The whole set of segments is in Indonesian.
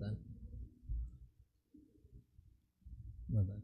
Matan. Matan.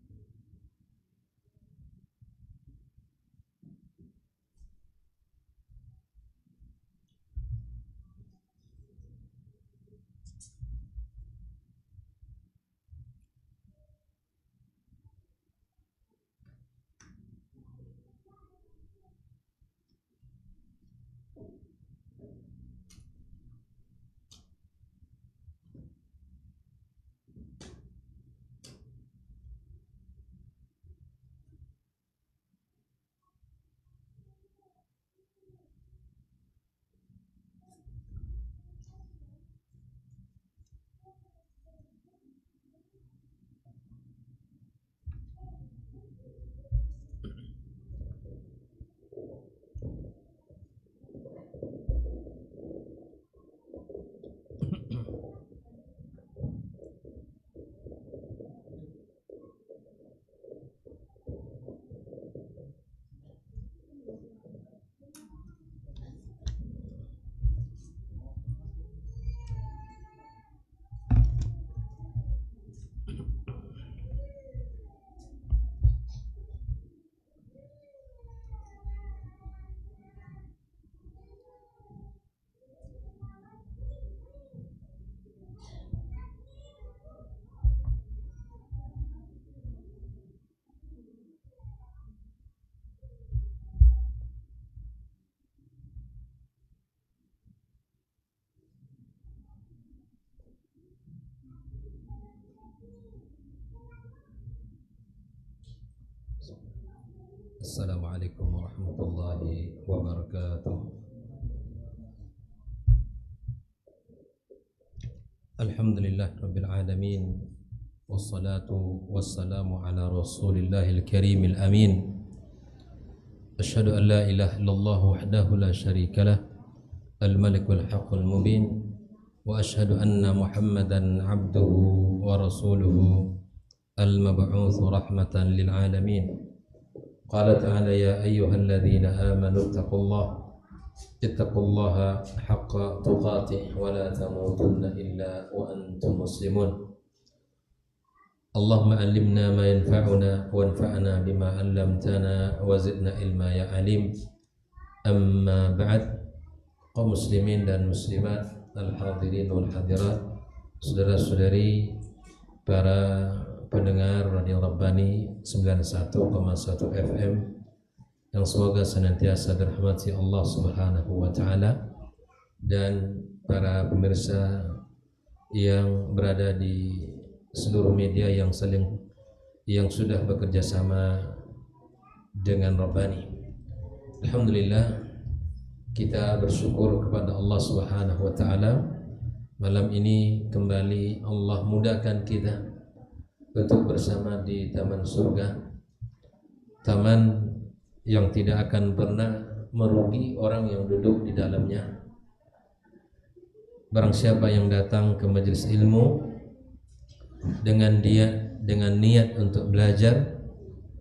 Assalamualaikum warahmatullahi wabarakatuh. Alhamdulillah rabbil alamin, wassalatu wassalamu ala rasulillahil karimil amin. Asyhadu an la ilaha illallah wahdahu la syarikalah, al-malikul haqqul mubin, wa asyhadu anna muhammadan abduhu wa rasuluhu al-mab'utsu rahmatan lil alamin. Qala ta'ala ya ayyuhalladzina amanu ittaqullaha haqqa tuqatih wa la tamutunna illa wa antum muslimun. Allahumma allimna ma yanfa'una wanfa'na bima 'allamtana wa zidna ilma ya alim. Amma ba'd, kaum muslimin dan muslimat, al-hadirin wal hadirat, saudara-saudari, para pendengar Radio Rabbani 91,1 FM yang semoga senantiasa dirahmati Allah Subhanahu wa taala, dan para pemirsa yang berada di seluruh media yang sudah bekerja sama dengan Rabbani. Alhamdulillah, kita bersyukur kepada Allah Subhanahu wa taala, malam ini kembali Allah mudahkan kita untuk bersama di taman surga, taman yang tidak akan pernah merugi orang yang duduk di dalamnya. Barang siapa yang datang ke majelis ilmu dengan niat untuk belajar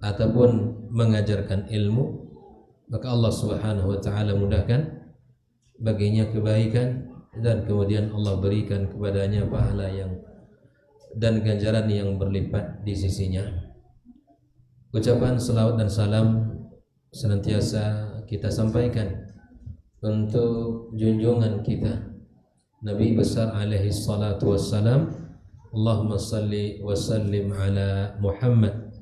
ataupun mengajarkan ilmu, maka Allah Subhanahu wa taala mudahkan baginya kebaikan, dan kemudian Allah berikan kepadanya pahala dan ganjaran yang berlipat di sisinya. Ucapan salawat dan salam senantiasa kita sampaikan untuk junjungan kita Nabi besar alaihi salatu wassalam. Allahumma salli wa sallim ala Muhammad.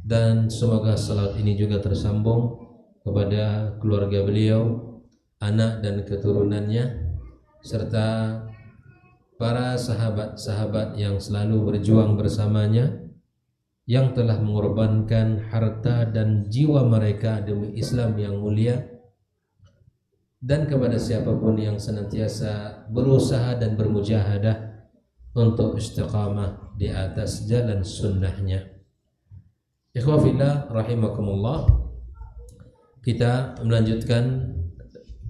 Dan semoga salawat ini juga tersambung kepada keluarga beliau, anak dan keturunannya, serta para sahabat-sahabat yang selalu berjuang bersamanya, yang telah mengorbankan harta dan jiwa mereka demi Islam yang mulia, dan kepada siapapun yang senantiasa berusaha dan bermujahadah untuk istiqamah di atas jalan sunnahnya. Ikhwafillah rahimakumullah, kita melanjutkan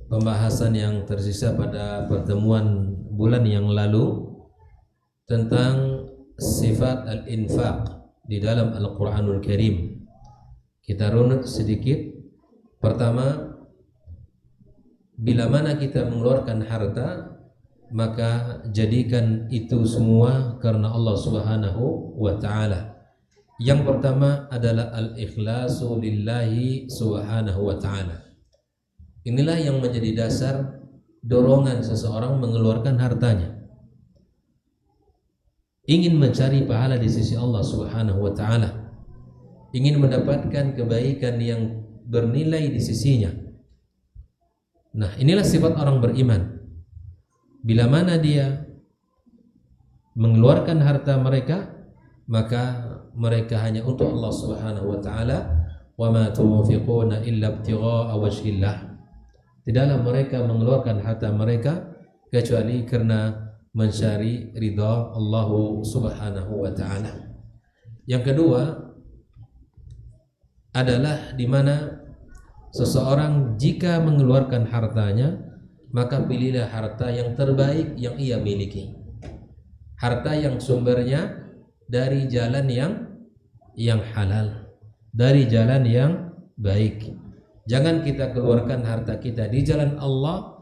pembahasan yang tersisa pada pertemuan bulan yang lalu tentang sifat al-infaq di dalam Al-Quranul Karim. Kita runut sedikit. Pertama, bila mana kita mengeluarkan harta, maka jadikan itu semua karena Allah Subhanahu wa taala. Yang pertama adalah al-ikhlasu lillahi subhanahu wa ta'ala. Inilah yang menjadi dasar dorongan seseorang mengeluarkan hartanya. Ingin mencari pahala di sisi Allah Subhanahu wa ta'ala, ingin mendapatkan kebaikan yang bernilai di sisinya. Nah, inilah sifat orang beriman. Bila mana dia mengeluarkan harta mereka, maka mereka hanya untuk Allah Subhanahu wa taala. Wa ma tunfiquna illa ibtigha'a wajhillah. Tidaklah mereka mengeluarkan harta mereka kecuali karena mencari ridha Allah Subhanahu wa taala. Yang kedua adalah di mana seseorang jika mengeluarkan hartanya, maka pilihlah harta yang terbaik yang ia miliki. Harta yang sumbernya dari jalan yang halal, dari jalan yang baik. Jangan kita keluarkan harta kita di jalan Allah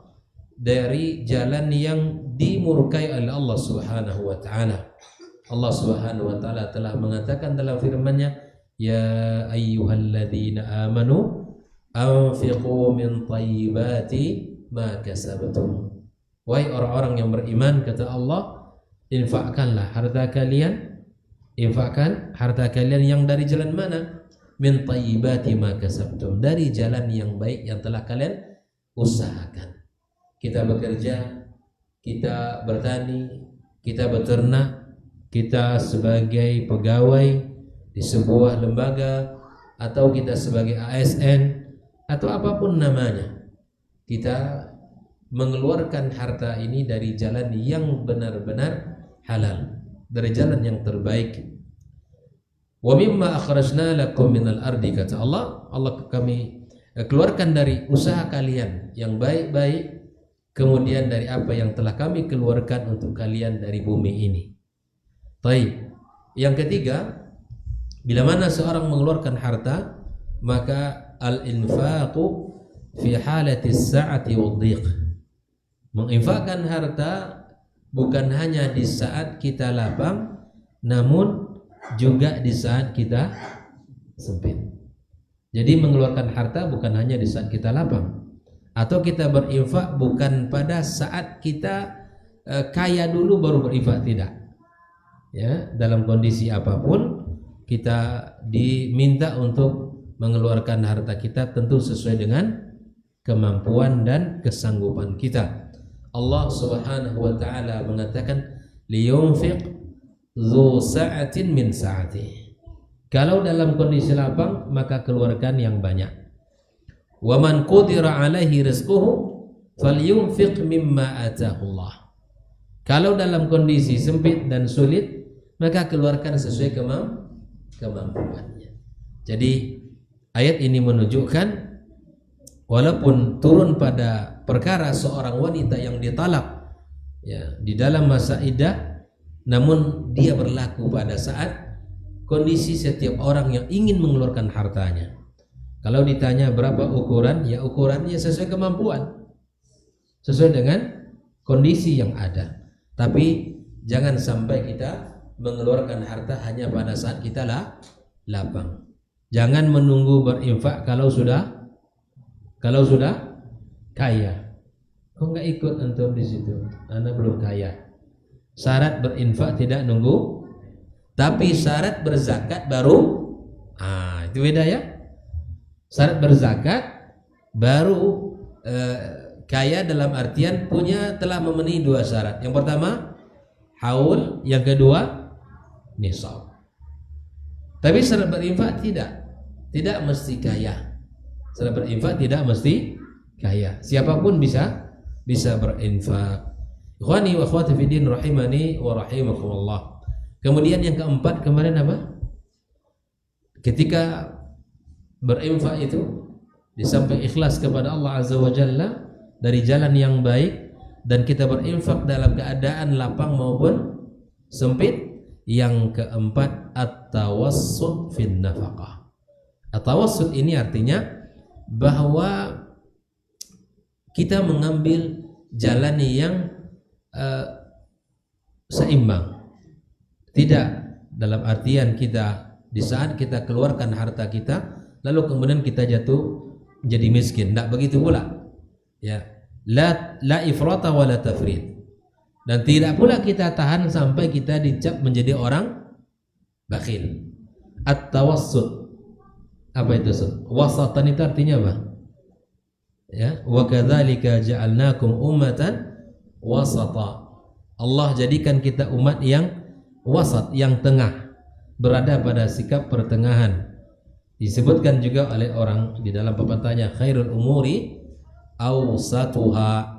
dari jalan yang dimurkai oleh Allah Subhanahu wa taala. Allah Subhanahu wa taala telah mengatakan dalam firman-Nya, "Ya ayyuhalladzina amanu anfiqu min thayyibati ma kasabtum." Wahai orang-orang yang beriman, kata Allah, infakkanlah harta kalian, infakkan harta kalian yang dari jalan mana? Min thayyibati ma kasabtum, dari jalan yang baik yang telah kalian usahakan. Kita bekerja, kita bertani, kita beternak, kita sebagai pegawai di sebuah lembaga, atau kita sebagai ASN atau apapun namanya, kita mengeluarkan harta ini dari jalan yang benar-benar halal, dari jalan yang terbaik. Wa mimma akhrajna lakum minal ardi, kata Allah, kami keluarkan dari usaha kalian yang baik-baik, kemudian dari apa yang telah kami keluarkan untuk kalian dari bumi ini. Baik. Yang ketiga, bila mana seorang mengeluarkan harta, maka al-infaqu fi halati as-sa'ati wad-dhiq. Menginfakkan harta bukan hanya di saat kita lapang, namun juga di saat kita sempit. Jadi mengeluarkan harta bukan hanya di saat kita lapang, atau kita berinfak bukan pada saat kita kaya dulu baru berinfak, tidak. Ya, dalam kondisi apapun kita diminta untuk mengeluarkan harta kita tentu sesuai dengan kemampuan dan kesanggupan kita. Allah Subhanahu wa taala mengatakan, liyunfiq dzu sa'atin min sa'ati. Kalau dalam kondisi lapang, maka keluarkan yang banyak. Wa man qudira alaihi rizquhu falyunfiq mimma ataahu Allah. Kalau dalam kondisi sempit dan sulit, maka keluarkan sesuai kemampuannya. Jadi ayat ini menunjukkan walaupun turun pada perkara seorang wanita yang ditalak ya di dalam masa iddah, namun dia berlaku pada saat kondisi setiap orang yang ingin mengeluarkan hartanya. Kalau ditanya berapa ukuran, ya ukurannya sesuai kemampuan, sesuai dengan kondisi yang ada. Tapi jangan sampai kita mengeluarkan harta hanya pada saat kita lapang. Jangan menunggu berinfak kalau sudah kaya. Kok nggak ikut antum di situ? Anda belum kaya. Syarat berinfak tidak nunggu, tapi syarat berzakat baru. Itu beda ya. Syarat berzakat baru kaya dalam artian telah memenuhi dua syarat. Yang pertama haul, yang kedua nisab. Tapi syarat berinfak tidak mesti kaya. Syarat berinfak tidak mesti kaya. Siapapun bisa berinfak. Ikhwani wa akhwati fi din rahimani wa rahimakumullah. Kemudian yang keempat kemarin apa? Ketika berinfak itu di samping ikhlas kepada Allah Azza wa Jalla dari jalan yang baik, dan kita berinfak dalam keadaan lapang maupun sempit. Yang keempat at-tawassut fin nafaqah. At-tawassut ini artinya bahwa kita mengambil jalan yang uh, seimbang. Tidak dalam artian kita di saat kita keluarkan harta kita lalu kemudian kita jatuh menjadi miskin. Tidak begitu pula. Ya, la ifrata wa la tafrid. Dan tidak pula kita tahan sampai kita dicap menjadi orang bakhil. At-tawassut. Apa itu? Wasatan itu artinya apa? Ya, wa kadzalika ja'alnakum ummatan wasata. Allah jadikan kita umat yang wasat, yang tengah, berada pada sikap pertengahan. Disebutkan juga oleh orang di dalam pepatahnya, khairul umuri awsatuha.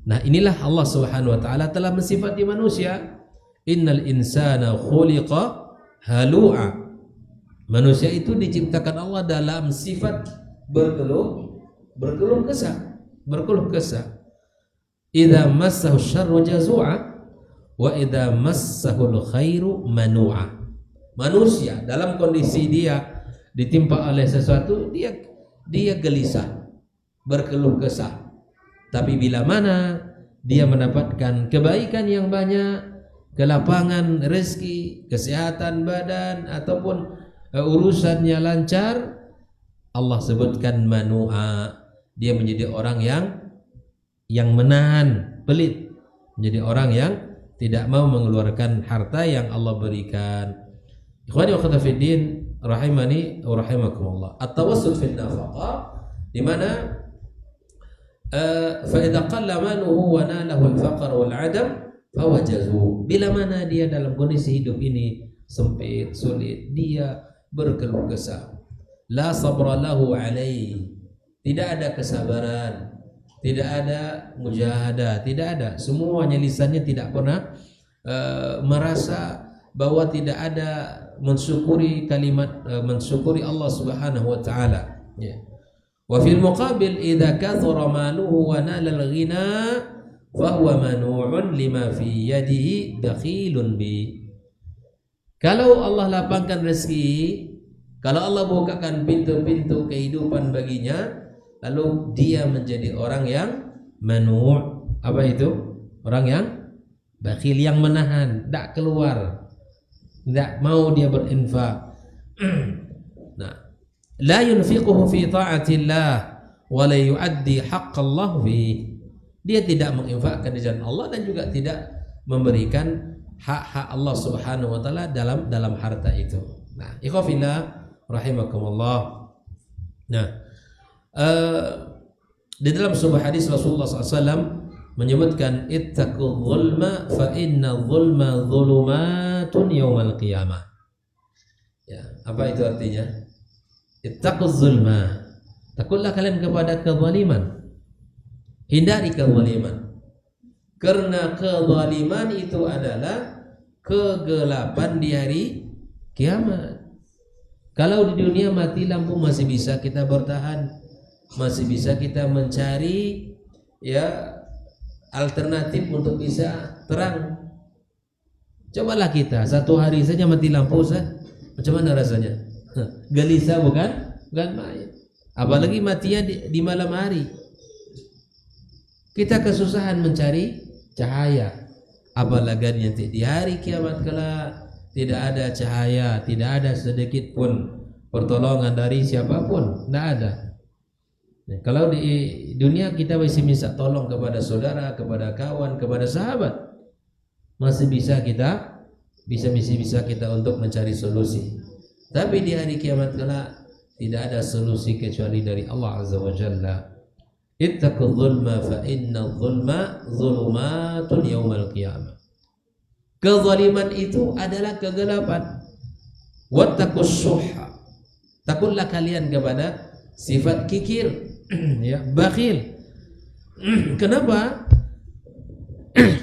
Nah, inilah Allah Subhanahu wa taala telah mensifati manusia, innal insana khuliqa halu'a. Manusia itu diciptakan Allah dalam sifat berkeluh kesah. Idza massahu syarru jazu'a wa idza massahul khairu manu'a. Manusia dalam kondisi dia ditimpa oleh sesuatu, dia gelisah, berkeluh kesah. Tapi bila mana dia mendapatkan kebaikan yang banyak, kelapangan rezeki, kesehatan badan ataupun urusannya lancar, Allah sebutkan manu'a. Dia menjadi orang yang menahan, pelit, menjadi orang yang tidak mau mengeluarkan harta yang Allah berikan. Ikhwani wa akhwati fiddin rahimani wa rahimakumullah. At-tawassul fi nafaqah, di mana fa idza qalla maluhu wa nalahu al-faqr wal 'adam fa wajazu. Bila mana dia dalam kondisi hidup ini sempit, sulit, dia berkeluh kesah. La sabra lahu alaihi. Tidak ada kesabaran, tidak ada mujahadah, tidak ada. Semuanya lisannya tidak pernah merasa bahwa tidak ada mensyukuri kalimat mensyukuri Allah Subhanahu wa taala. Ya. Wa fil muqabil idza kathara maluhu wa nala al-ghina fa huwa manu'un lima fi yadihi dakhilun bi. Kalau Allah lapangkan rezeki, kalau Allah bukakan pintu-pintu kehidupan baginya, lalu dia menjadi orang yang manu'. Apa itu? Orang yang bakhil, yang menahan, tidak keluar, tidak mau dia berinfak. Nah, la yunfiquhu fi ta'atillah wa la yu'addi haqqallah fi. Dia tidak menginfakkan di jalan Allah dan juga tidak memberikan hak-hak Allah Subhanahu wa taala dalam harta itu. Nah, ikhwafillah rahimakumullah. Nah, di dalam sebuah hadis Rasulullah SAW menyebutkan ittaqul zulma fa inna zulma zulumatun yaumal qiyamah. Ya, apa itu artinya? Ittaqul zulma. Takutlah kalian kepada kezaliman. Hindari kezaliman. Karena kezaliman itu adalah kegelapan di hari kiamat. Kalau di dunia mati lampu masih bisa kita bertahan, masih bisa kita mencari ya alternatif untuk bisa terang. Cobalah kita satu hari saja mati lampu, macam mana rasanya? Gelisah bukan main. Apalagi matinya di malam hari. Kita kesusahan mencari cahaya. Apalagi nanti di hari kiamat kelak tidak ada cahaya, tidak ada sedikit pun pertolongan dari siapapun, tidak ada. Nah, kalau di dunia kita masih minta tolong kepada saudara, kepada kawan, kepada sahabat, masih bisa kita untuk mencari solusi. Tapi di hari kiamat kelak tidak ada solusi kecuali dari Allah Azza wa Jalla. Ittaqul zulma fa inna zulma zulumatun yaumal qiyamah. Kezaliman itu adalah kegelapan. Wattaqus syuhha. Takutlah kalian kepada sifat kikir, ya, bakhil. Kenapa?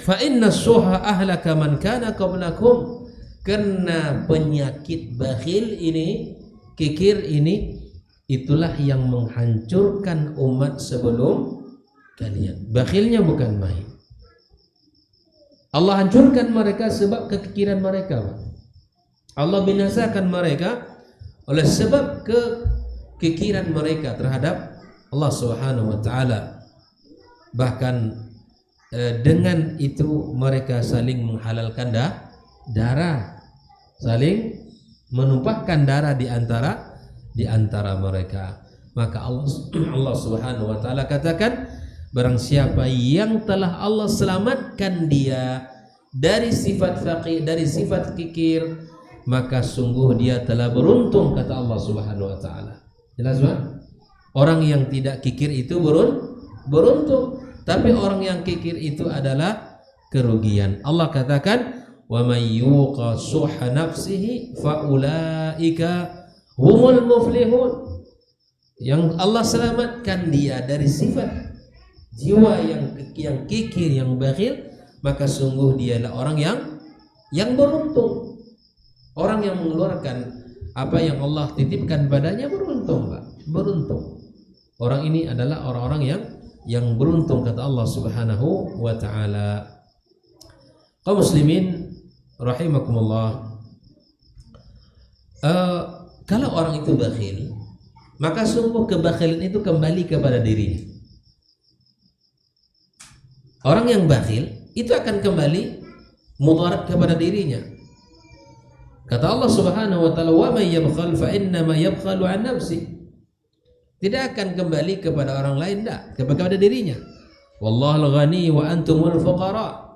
Fa inna syuhha ahlaka man kana qablakum. Karena penyakit bakhil ini, kikir ini, itulah yang menghancurkan umat sebelum kalian. Bakhilnya bukan main. Allah hancurkan mereka sebab kekikiran mereka. Allah binasakan mereka oleh sebab kekikiran mereka terhadap Allah Subhanahu wa taala. Bahkan dengan itu mereka saling menghalalkan darah, saling menumpahkan darah di antara mereka. Maka Allah Subhanahu wa taala katakan, barang siapa yang telah Allah selamatkan dia dari sifat faqih, dari sifat kikir, maka sungguh dia telah beruntung, kata Allah Subhanahu wa taala. Jelas, Pak? Orang yang tidak kikir itu beruntung, tapi orang yang kikir itu adalah kerugian. Allah katakan, wa may yuqa shuhha nafsihi faulaika humul muflihun. Yang Allah selamatkan dia dari sifat jiwa yang kikir, yang bakhil, maka sungguh dialah orang yang beruntung. Orang yang mengeluarkan apa yang Allah titipkan padanya beruntung, Pak. Beruntung. Orang ini adalah orang-orang yang beruntung, kata Allah Subhanahu wa taala. Kaum muslimin rahimakumullah. Kalau orang itu bakhil, maka sungguh kebakhilan itu kembali kepada dirinya. Orang yang bakhil itu akan kembali mudarat kepada dirinya. Kata Allah Subhanahu wa taala, "Wa may yabkhal fa innama yabkhalu 'an nafsi." Tidak akan kembali kepada orang lain, kepada dirinya. Wallahul ghani wa antumul fuqara.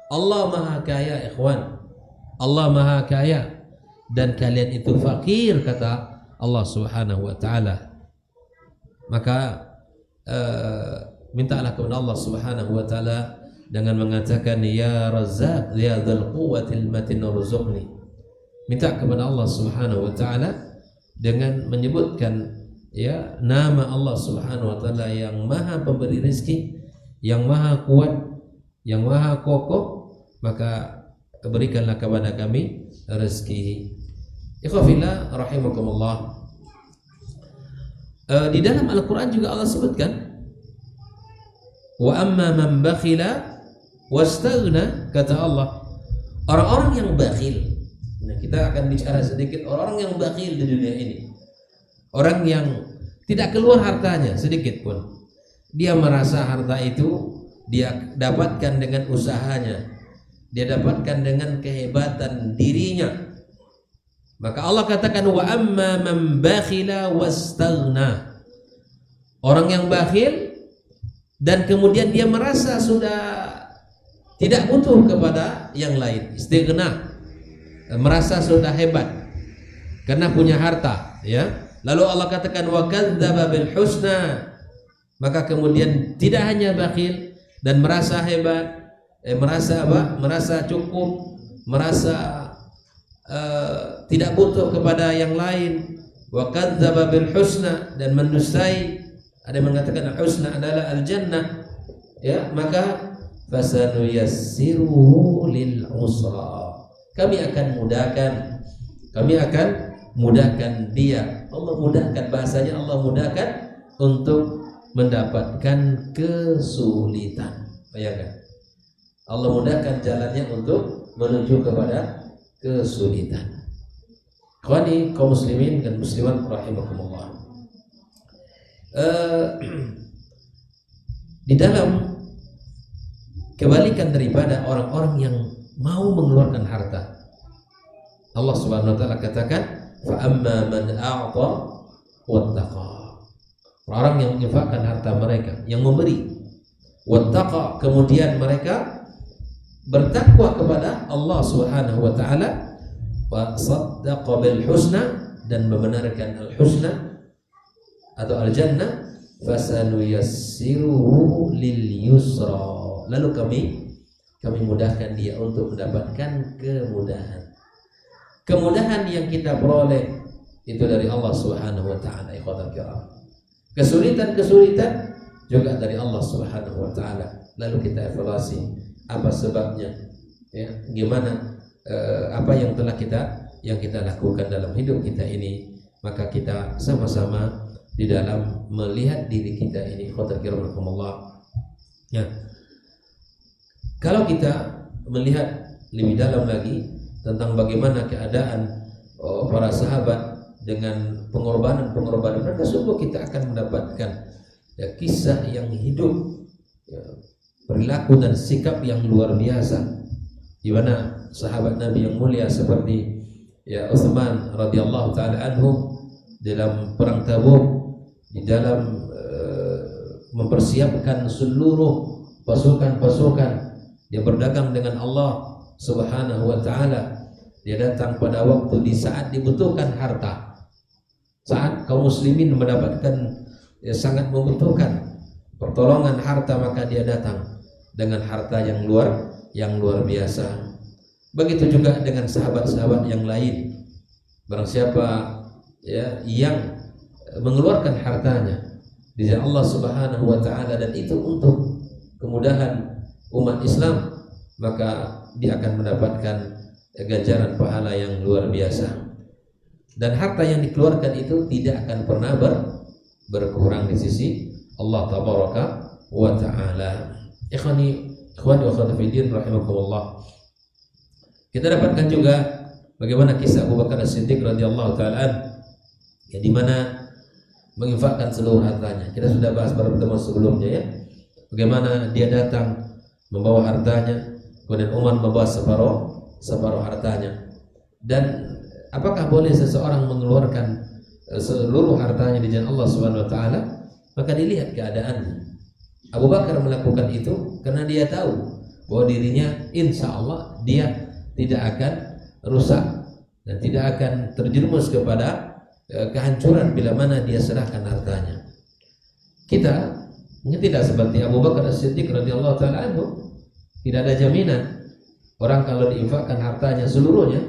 Allah Maha Kaya, ikhwan. Allah Maha Kaya dan kalian itu fakir, kata Allah Subhanahu wa taala. Maka mintalah kepada Allah Subhanahu wa taala dengan mengatakan, ya Razzaq ya dzal quwwatil matin urzuqni. Minta kepada Allah Subhanahu wa taala dengan menyebutkan nama Allah Subhanahu wa taala yang Maha Pemberi rezeki, yang Maha Kuat, yang Maha Kokoh, maka berikanlah kepada kami rezeki. Ikhwafillah rahimakumullah. Di dalam Al-Qur'an juga Allah sebutkan, wa amma man bakhila wastaghna, kata Allah, orang-orang yang bakhil. Nah, kita akan bicara sedikit orang-orang yang bakhil di dunia ini. Orang yang tidak keluar hartanya sedikit pun. Dia merasa harta itu dia dapatkan dengan usahanya, dia dapatkan dengan kehebatan dirinya. Maka Allah katakan, wa amma man bakhila wastaghna. Orang yang bakhil dan kemudian dia merasa sudah tidak butuh kepada yang lain, istighna, merasa sudah hebat karena punya harta, ya. Lalu Allah katakan, wa kadzdzaba bil husna. Maka kemudian tidak hanya bakhil dan merasa hebat, merasa apa? Merasa cukup, merasa tidak butuh kepada yang lain. Wa kadzdzaba bil husna, dan mendustai. Ada yang mengatakan al-husna adalah al-jannah. Ya, maka fasanuyassiruhu lil usra. Kami akan mudahkan dia. Allah mudahkan, bahasanya Allah mudahkan untuk mendapatkan kesulitan. Bayangkan, Allah mudahkan jalannya untuk menuju kepada kesulitan. Ikhwani kaum muslimin dan muslimat rahimakumullah. Di dalam kebalikan daripada orang-orang yang mau mengeluarkan harta, Allah Subhanahu wa taala katakan, fa amma man a'ta wattaqa. Orang yang menginfakkan harta mereka, yang memberi, wattaqa, kemudian mereka bertakwa kepada Allah Subhanahu wa taala, wa saddaqa bil husna, dan membenarkan al husna atau al jannah, fasanuyassiruhu lil yusra. Lalu kami mudahkan dia untuk mendapatkan kemudahan. Kemudahan yang kita peroleh itu dari Allah Subhanahu wa taala, ikhwatal kiram. Kesulitan juga dari Allah Subhanahu wa taala. Lalu kita evaluasi apa sebabnya, ya, gimana apa yang telah kita lakukan dalam hidup kita ini. Maka kita sama-sama di dalam melihat diri kita ini, ikhwatal kiram rahimakumullah. Ya. Kalau kita melihat lebih dalam lagi tentang bagaimana keadaan para sahabat dengan pengorbanan mereka, sungguh kita akan mendapatkan kisah yang hidup, perilaku dan sikap yang luar biasa, di mana sahabat Nabi yang mulia seperti ya Utsman radhiyallahu taala anhu dalam perang Tabuk, di dalam mempersiapkan seluruh pasukan-pasukan, dia berdagang dengan Allah Subhanahu wa taala. Dia datang pada waktu di saat dibutuhkan harta, saat kaum muslimin mendapatkan sangat membutuhkan pertolongan harta, maka dia datang dengan harta yang luar biasa. Begitu juga dengan sahabat-sahabat yang lain. Barang siapa ya yang mengeluarkan hartanya di jalan Allah Subhanahu wa taala, dan itu untuk kemudahan umat Islam, maka dia akan mendapatkan ganjaran pahala yang luar biasa. Dan harta yang dikeluarkan itu tidak akan pernah berkurang di sisi Allah tabaraka wa taala. Ikhwani wa akhwati fiddin rahimakumullah. Kita dapatkan juga bagaimana kisah Abu Bakar As-Siddiq radhiyallahu taala ya, di mana menginfakkan seluruh hartanya. Kita sudah bahas pada pertemuan sebelumnya ya, bagaimana dia datang membawa hartanya, kemudian Umar membawa separuh hartanya. Dan apakah boleh seseorang mengeluarkan seluruh hartanya di jalan Allah Subhanahu wa taala? Maka dilihat keadaannya. Abu Bakar melakukan itu karena dia tahu bahwa dirinya insya Allah dia tidak akan rusak dan tidak akan terjerumus kepada kehancuran bila mana dia serahkan hartanya. Kita tidak seperti Abu Bakar As-Siddiq radhiyallahu taala anhu, tidak ada jaminan orang kalau diinfakkan hartanya seluruhnya,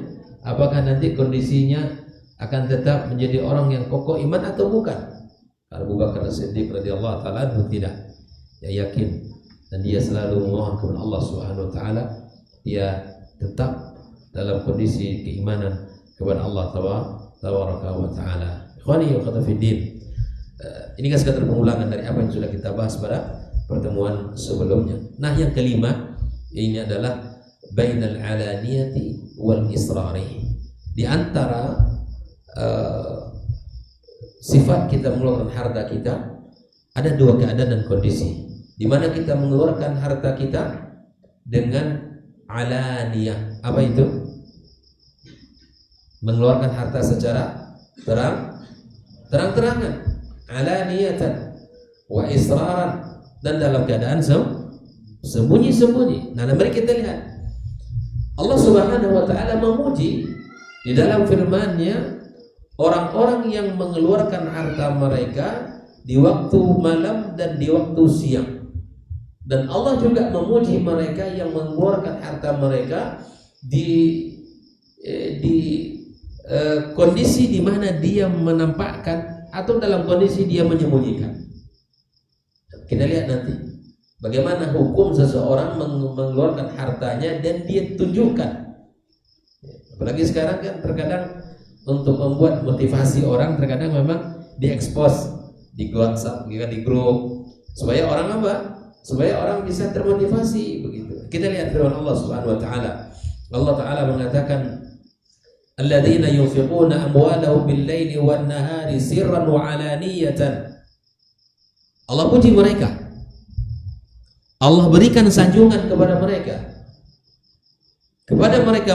apakah nanti kondisinya akan tetap menjadi orang yang kokoh iman atau bukan. Abu Bakar As-Siddiq radhiyallahu taala anhu tidak, dia yakin dan dia selalu memohon kepada Allah Subhanahu wa taala, dia tetap dalam kondisi keimanan kepada Allah tabaraka wa taala. Ikhwani wa akhwati fiddin, ini kan sekadar pengulangan dari apa yang sudah kita bahas pada pertemuan sebelumnya. Nah, yang kelima ini adalah bainal alaniyati wal israri. Di antara sifat kita mengeluarkan harta kita ada dua keadaan dan kondisi, di mana kita mengeluarkan harta kita dengan alaniyah. Apa itu? Mengeluarkan harta secara terang-terangan, alaniyatan wa israran, dan dalam keadaan sembunyi-sembunyi. Nah, mari kita lihat Allah Subhanahu wa taala memuji di dalam firman-Nya orang-orang yang mengeluarkan harta mereka di waktu malam dan di waktu siang. Dan Allah juga memuji mereka yang mengeluarkan harta mereka di kondisi di mana dia menampakkan atau dalam kondisi dia menyembunyikan. Kita lihat nanti bagaimana hukum seseorang mengeluarkan hartanya dan dia tunjukkan. Apalagi sekarang kan terkadang untuk membuat motivasi orang, terkadang memang diekspos di WhatsApp, di grup, supaya orang apa? Supaya orang bisa termotivasi begitu. Kita lihat firman Allah Subhanahu wa taala. Allah taala mengatakan, alladzina yunfiquna amwalahum bil-laili wan-nahari sirran wa 'alaniyatan. Allah puji mereka. Allah berikan sanjungan kepada mereka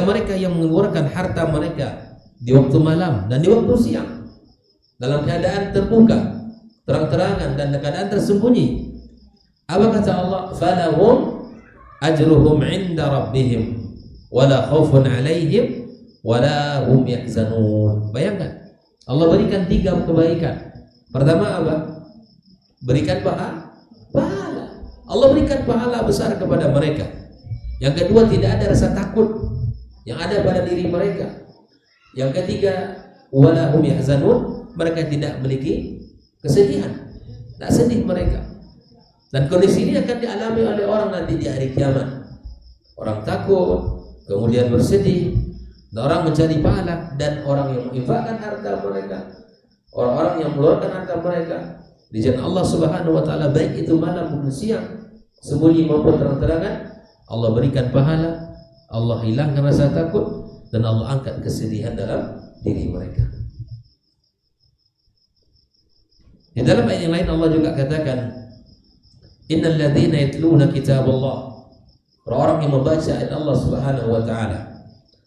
mereka yang mengeluarkan harta mereka di waktu malam dan di waktu siang, dalam keadaan terbuka, terang-terangan, dan keadaan tersembunyi. Apa kata Allah? Falahum ajruhum 'inda rabbihim wala khaufun 'alaihim wala hum yahzanun. Bayangkan, Allah berikan 3 kebaikan. Pertama apa? Berikan pahala. Allah berikan pahala besar kepada mereka. Yang kedua, tidak ada rasa takut yang ada pada diri mereka. Yang ketiga, wala hum yahzanun, mereka tidak memiliki kesedihan, tidak sedih mereka. Dan kondisi ini akan dialami oleh orang nanti di hari kiamat. Orang takut, kemudian bersedih, dan orang mencari pahala, dan orang yang menginfakkan harta mereka, orang-orang yang mengeluarkan harta mereka di jalan Allah Subhanahu wa taala, baik itu malam maupun siang, sembunyi maupun terang-terangan, Allah berikan pahala, Allah hilangkan rasa takut, dan Allah angkat kesedihan dalam diri mereka. Di dalam ayat yang lain Allah juga katakan, Innal ladzina yatluna kitaballah, orang yang membaca ayat Allah Subhanahu wa taala,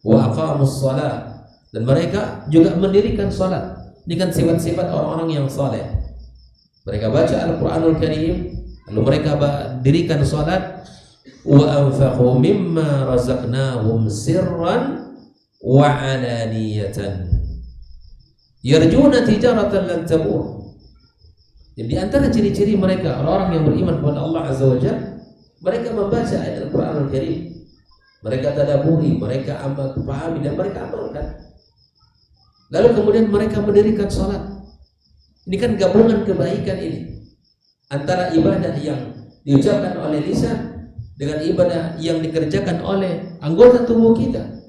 wa aqamus shalah, dan mereka juga mendirikan salat. Ini kan sifat-sifat orang-orang yang saleh. Mereka baca Al-Qur'anul Karim, lalu mereka dirikan salat, wa anfaqu mimma razaqnahum sirran wa alaniyatan yarjuna tijaratan lan tabur. Jadi antara ciri-ciri mereka orang-orang yang beriman kepada Allah Azza wa Jalla, mereka membaca ayat Al-Qur'anul Karim, mereka tadabburi, mereka pahami dan mereka amalkan. Lalu kemudian mereka mendirikan salat. Ini kan gabungan kebaikan ini antara ibadah yang diucapkan oleh lisan dengan ibadah yang dikerjakan oleh anggota tubuh kita.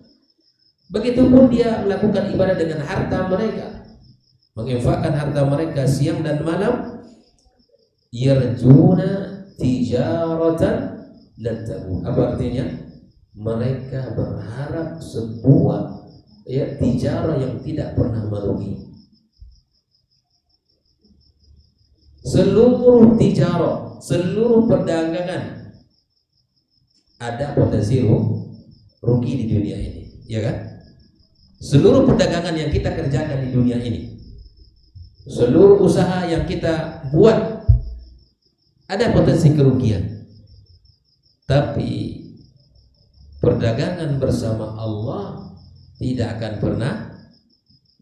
Begitupun dia melakukan ibadah dengan harta mereka, menginfakkan harta mereka siang dan malam. Yarjuna tijaratan lan tabur. Apa artinya? Mereka berharap sebuah tijarah yang tidak pernah merugi. Seluruh tijarah, seluruh perdagangan ada potensi rugi di dunia ini, ya kan? Seluruh perdagangan yang kita kerjakan di dunia ini, seluruh usaha yang kita buat ada potensi kerugian. Tapi perdagangan bersama Allah tidak akan pernah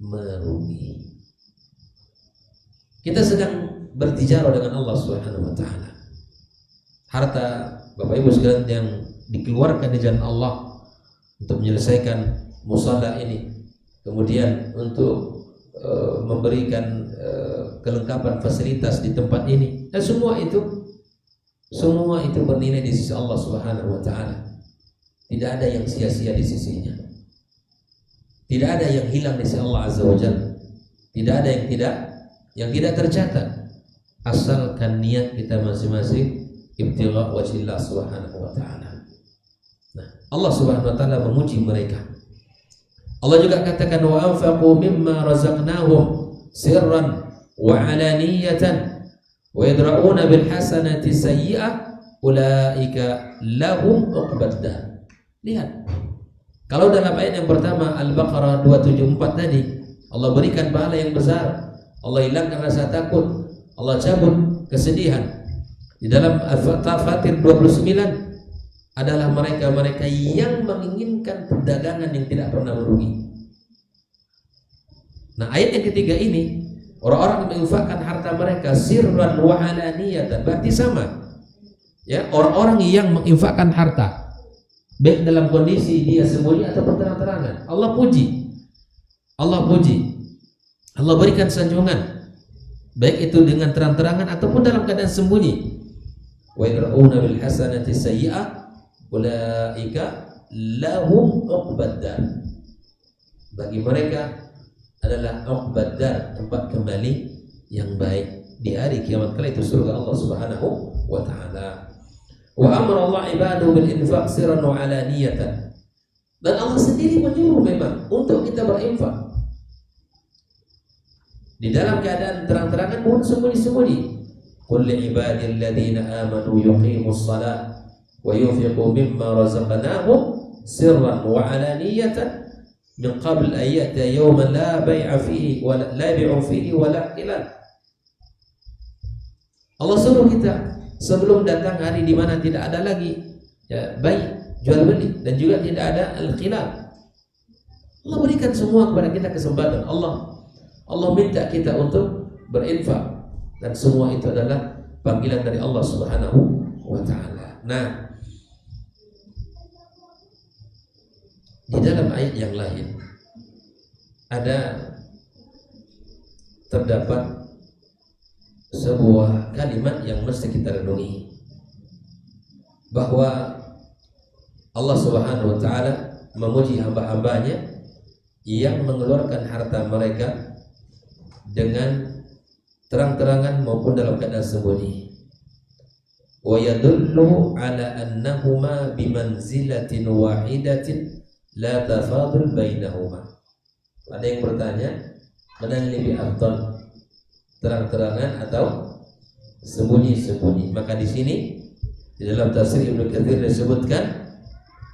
merugi. Kita sedang bertijarah dengan Allah Subhanahu wa taala. Harta Bapak Ibu sekalian yang dikeluarkan di jalan Allah untuk menyelesaikan musala ini, kemudian untuk memberikan kelengkapan fasilitas di tempat ini, dan semua itu bernilai di sisi Allah Subhanahu wa taala. Tidak ada yang sia-sia di sisinya. Tidak ada yang hilang di sisi Allah Azza wa Jalla. Tidak ada yang tidak tercatat, asalkan niat kita masing-masing ibtigha wajhillah Subhanahu wa taala. Nah, Allah Subhanahu wa taala memuji mereka. Allah juga katakan wa anfaqu mimma razaqnahum sirran wa alaniyatan wa yadra'una bil hasanati sayyi'ah ulaika lahum uqbad dar. Lihat, kalau dalam ayat yang pertama Al-Baqarah 274 tadi, Allah berikan pahala yang besar, Allah hilangkan rasa takut, Allah cabut kesedihan. Di dalam Al-Fatir 29 adalah mereka-mereka yang menginginkan perdagangan yang tidak pernah merugi. Nah, ayat yang ketiga ini, orang-orang yang menginfakkan harta mereka sirran wa alaniyatan, berarti sama. Ya, orang-orang yang menginfakkan harta baik dalam kondisi dia sembunyi atau terang-terangan, Allah puji. Allah berikan sanjungan, baik itu dengan terang-terangan ataupun dalam keadaan sembunyi. Wa yadra'una bil hasanati sayyi'ah ulaika lahum uqbad dar. Bagi mereka adalah uqbad dar, tempat kembali yang baik di hari kiamat kala, itu surga Allah Subhanahu wa taala. Wa amara Allah ibadahu bil infaq sirran wa alaniyatan. Dan Allah sendiri menyuruh memang untuk kita berinfak di dalam keadaan terang-terangan maupun sembunyi-sembunyi. Qul li ibadil ladzina amanu yuqimus shalah wa yunfiqu mimma razaqnahum sirran wa alaniyatan min qabl an ya'tiya yawman la bay'a fihi wa la bay'un fihi wa la khilal. Allah suruh kita sebelum datang hari di mana tidak ada lagi baik jual beli dan juga tidak ada al-khilal. Allah berikan semua kepada kita kesempatan. Allah minta kita untuk berinfak, dan semua itu adalah panggilan dari Allah Subhanahu wa taala. Nah, di dalam ayat yang lain terdapat sebuah kalimat yang mesti kita renungi, bahwa Allah Subhanahu wa taala memuji hamba-hambanya yang mengeluarkan harta mereka dengan terang-terangan maupun dalam keadaan sembunyi. Wa yadullu ala annahuma bimanzilatin wahidatin la tafadul bainahuma. Ada yang bertanya, mana yang lebih afdal, terang-terangan atau sembunyi-sembunyi. Maka di sini di dalam tafsir Ibnu Katsir disebutkan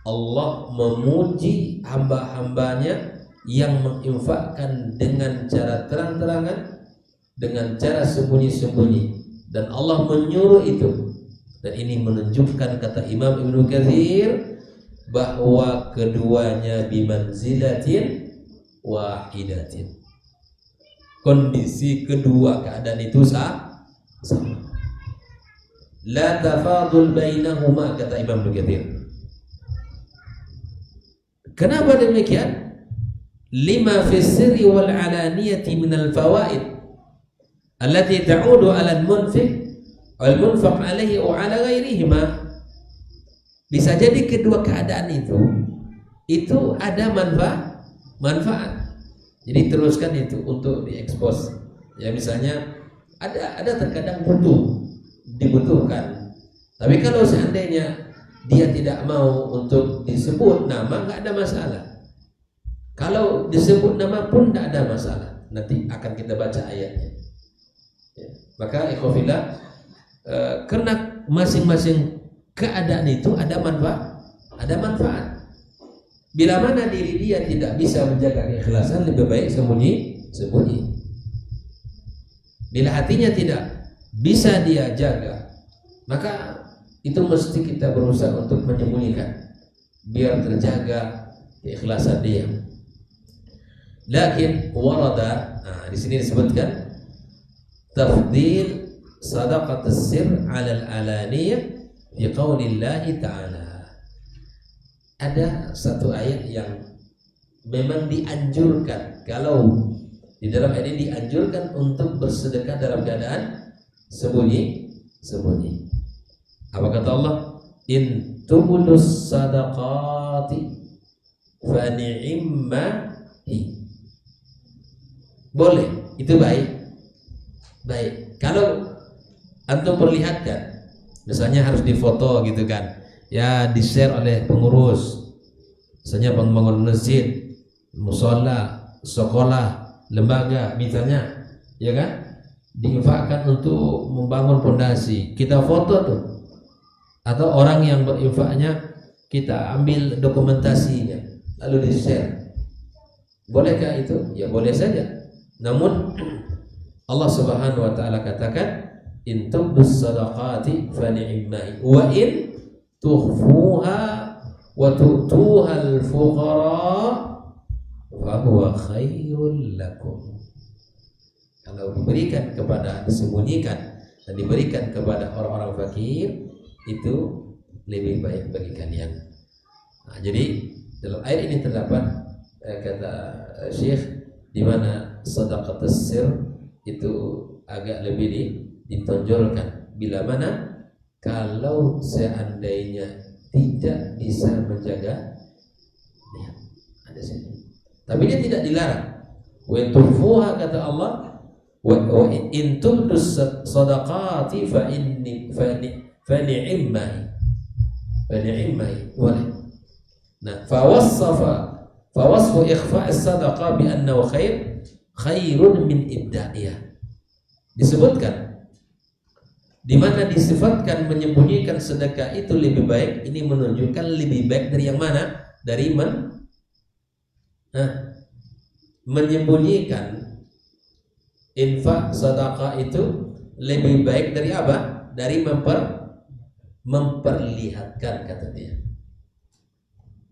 Allah memuji hamba-hambanya yang menginfakkan dengan cara terang-terangan, dengan cara sembunyi-sembunyi, dan Allah menyuruh itu. Dan ini menunjukkan, kata Imam Ibnu Katsir, bahwa keduanya bimanzilatin wahidatin. Kondisi kedua keadaan itu sama. La tafadul bainahuma, kata Imam Ibnu Katsir. Kenapa demikian? Lima fi sirri wal alaniyati min al fawaid allati ta'udu 'ala al munfiq wal munfaq 'alaihi wa 'ala ghairihima. Bisa jadi kedua keadaan itu ada manfaat. Jadi teruskan itu untuk diekspos. Ya, misalnya ada terkadang dibutuhkan. Tapi kalau seandainya dia tidak mau untuk disebut nama, nggak ada masalah. Kalau disebut nama pun tidak ada masalah. Nanti akan kita baca ayatnya. Ya. Maka ikhwafillah, karena masing-masing keadaan itu ada manfaat. Bila mana diri dia tidak bisa menjaga keikhlasan, lebih baik sembunyi. Bila hatinya tidak bisa dia jaga, maka itu mesti kita berusaha untuk menyembunyikan biar terjaga keikhlasan dia. Lakin warada, di sini disebutkan tafdil sadaqatus sir 'ala al-alaniyah fi qaulillahi ta'ala. Ada satu ayat yang memang dianjurkan, kalau di dalam ayat ini dianjurkan untuk bersedekah dalam keadaan sembunyi. Apa kata Allah? In tubudus sadaqati fa ni'immahi. Boleh, itu baik. Kalau antum perlihatkan, misalnya harus difoto gitu kan, ya di-share oleh pengurus, misalnya bangun masjid, musola, sekolah, lembaga misalnya, ya kan, diinfakkan untuk membangun fondasi, kita foto tuh. Atau orang yang berinfaknya kita ambil dokumentasinya lalu di-share. Bolehkah itu? Ya boleh saja. Namun Allah Subhanahu wa taala katakan in tubdus sadaqati fa ni'mahi wa in tukhfuha wa tu'tuha al-fuqara fa huwa khairul lakum. Kalau disembunyikan dan diberikan kepada orang-orang fakir, itu lebih baik bagi kalian. Jadi dalam ayat ini terdapat kata Syekh, di mana sadaqatus sir itu agak lebih ditonjolkan. Bila mana kalau seandainya tidak bisa menjaga, ya, ada sini. Tapi dia tidak dilarang. Wa tufuha, kata Allah, wa in tubdus sadaqati fa ni'immahi boleh. Nah, fawasfu ikhfa' as-sadaqah bi annahu khairun min ibda'iyah. Disebutkan di mana disifatkan menyembunyikan sedekah itu lebih baik, ini menunjukkan lebih baik dari yang mana? Dari menyembunyikan infak sedekah itu lebih baik dari apa? Dari memperlihatkan, kata dia.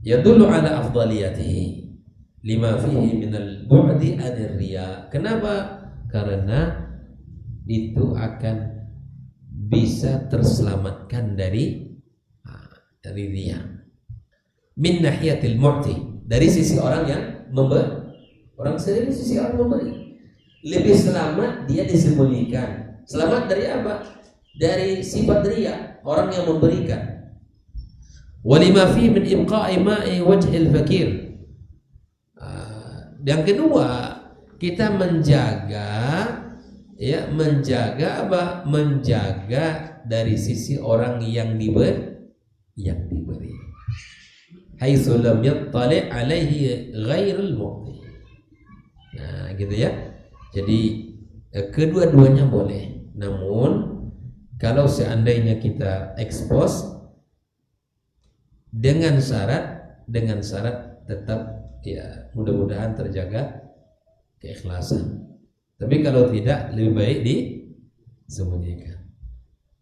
Yadullu ala afdaliyatihi lima fihi minal bu'di anir riya. Kenapa? Karena itu akan bisa terselamatkan dari riya. Min nahiyatil mu'ti, dari sisi orang yang memberi. Orang sendiri sisi orang memberi. Lebih selamat dia disembunyikan. Selamat dari apa? Dari sifat riya, orang yang memberikan. Walima fi min ibqa'i ma'i wajhil fakir. Yang kedua, kita menjaga apa? Menjaga dari sisi orang yang diberi. Haitsu lam yattali' alaihi ghairul mu'ti. Nah, gitu ya. Jadi kedua-duanya boleh. Namun kalau seandainya kita expose dengan syarat tetap ya mudah-mudahan terjaga keikhlasan. Tapi kalau tidak, lebih baik disembunyikan.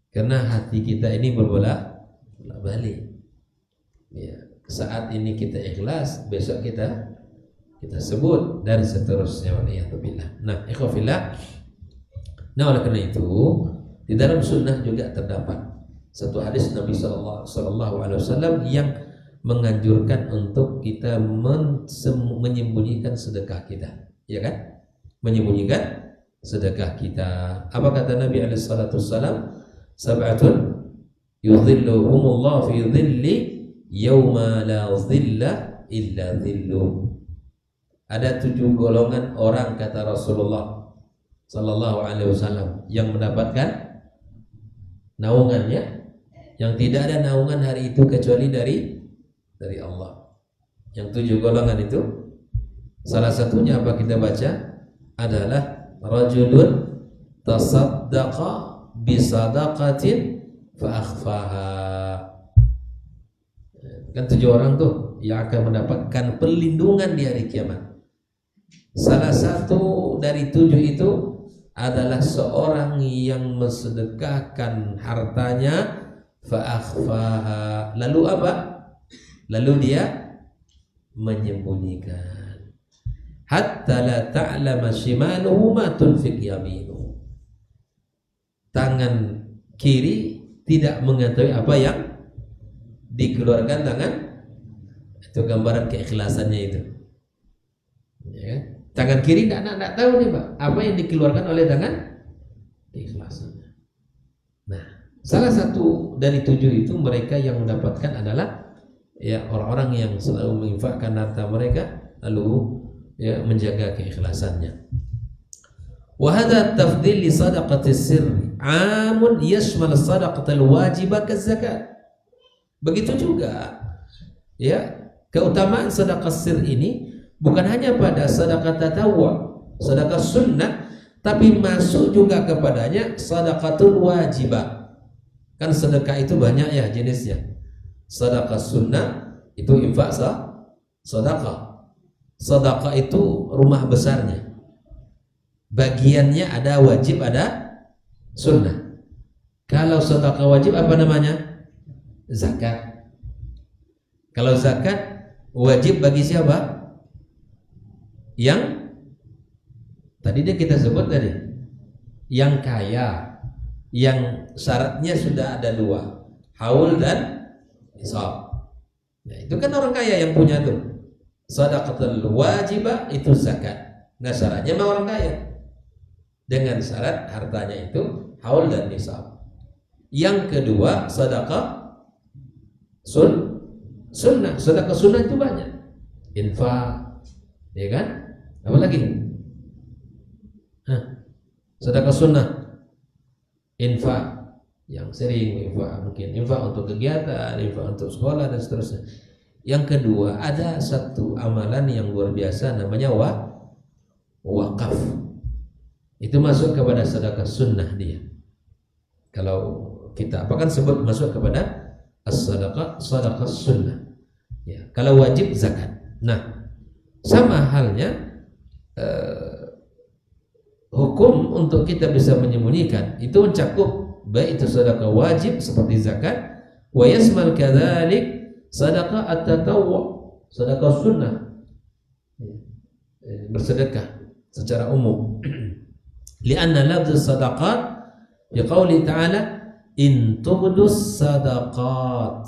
Karena hati kita ini berbolak-balik. Ya, saat ini kita ikhlas, besok kita sebut dan seterusnya. Nah, ikhwafillah. Nah, oleh karena itu, di dalam sunnah juga terdapat satu hadis Nabi sallallahu alaihi wasallam yang menganjurkan untuk kita menyembunyikan sedekah kita, ya kan? Menyembunyikan sedekah kita. Apa kata Nabi alaihi salatu wasallam? Sab'atun yudhilluhumullah fi dhilli yauma la dhilla illa dhilluh. Ada 7 golongan orang, kata Rasulullah sallallahu alaihi wasallam, yang mendapatkan naungannya, yang tidak ada naungan hari itu kecuali dari Allah. Yang 7 golongan itu salah satunya apa kita baca adalah rajulun tasaddaqa bisadaqatin fa akhfaha. Kan 7 orang tuh yang akan mendapatkan perlindungan di hari kiamat. Salah satu dari 7 itu adalah seorang yang mensedekahkan hartanya fa akhfaha. Lalu apa? Lalu dia menyembunyikan. Hatta la ta'lama shimaluhu ma tunfiq yaminuhu. Tangan kiri tidak mengetahui apa yang dikeluarkan tangan. Itu gambaran keikhlasannya itu. Ya. Tangan kiri tidak tahu nih Pak, apa yang dikeluarkan oleh tangan keikhlasannya. Nah, salah satu dari 7 itu mereka yang mendapatkan adalah ya orang-orang yang selalu menginfakkan harta mereka lalu ya menjaga keikhlasannya. Wa hadha tafdhil li sadaqati sirri 'amun yashmal sadaqatal wajibah kazakat. Begitu juga ya keutamaan sedekah sir ini bukan hanya pada sedekah tatawwu, sedekah sunnah, tapi masuk juga kepadanya sedekatul wajibah. Kan sedekah itu banyak ya jenisnya. Sedekah sunnah itu infak sedekah. Sedekah itu rumah besarnya. Bagiannya ada wajib, ada sunnah. Kalau sedekah wajib apa namanya? Zakat. Kalau zakat wajib bagi siapa? Yang tadi kita sebut tadi, yang kaya, yang syaratnya sudah ada 2, haul dan nisab. Nah, itu kan orang kaya yang punya tuh. Sedekatul wajibah itu zakat. Nah, syaratnya mah orang kaya. Dengan syarat hartanya itu haul dan nisab. Yang kedua sedekah sunnah. Sedekah sunnah itu banyak. Infak, ya kan? Apa lagi? Sedekah sunnah, infak yang sering, infak untuk kegiatan, infak untuk sekolah dan seterusnya. Yang kedua, ada satu amalan yang luar biasa namanya wakaf. Itu masuk kepada sedekah sunnah dia. Kalau kita apa kan sebut masuk kepada sedekah sunnah. Ya, kalau wajib zakat. Nah, sama halnya hukum untuk kita bisa menyembunyikan itu mencakup baik itu sedekah wajib seperti zakat, wa yasmal kadzalik sedekah at-tatawwu, sedekah sunnah, bersedekah secara umum. Lianna lafz sadaqat bi qouli ta'ala in tubdus sadaqat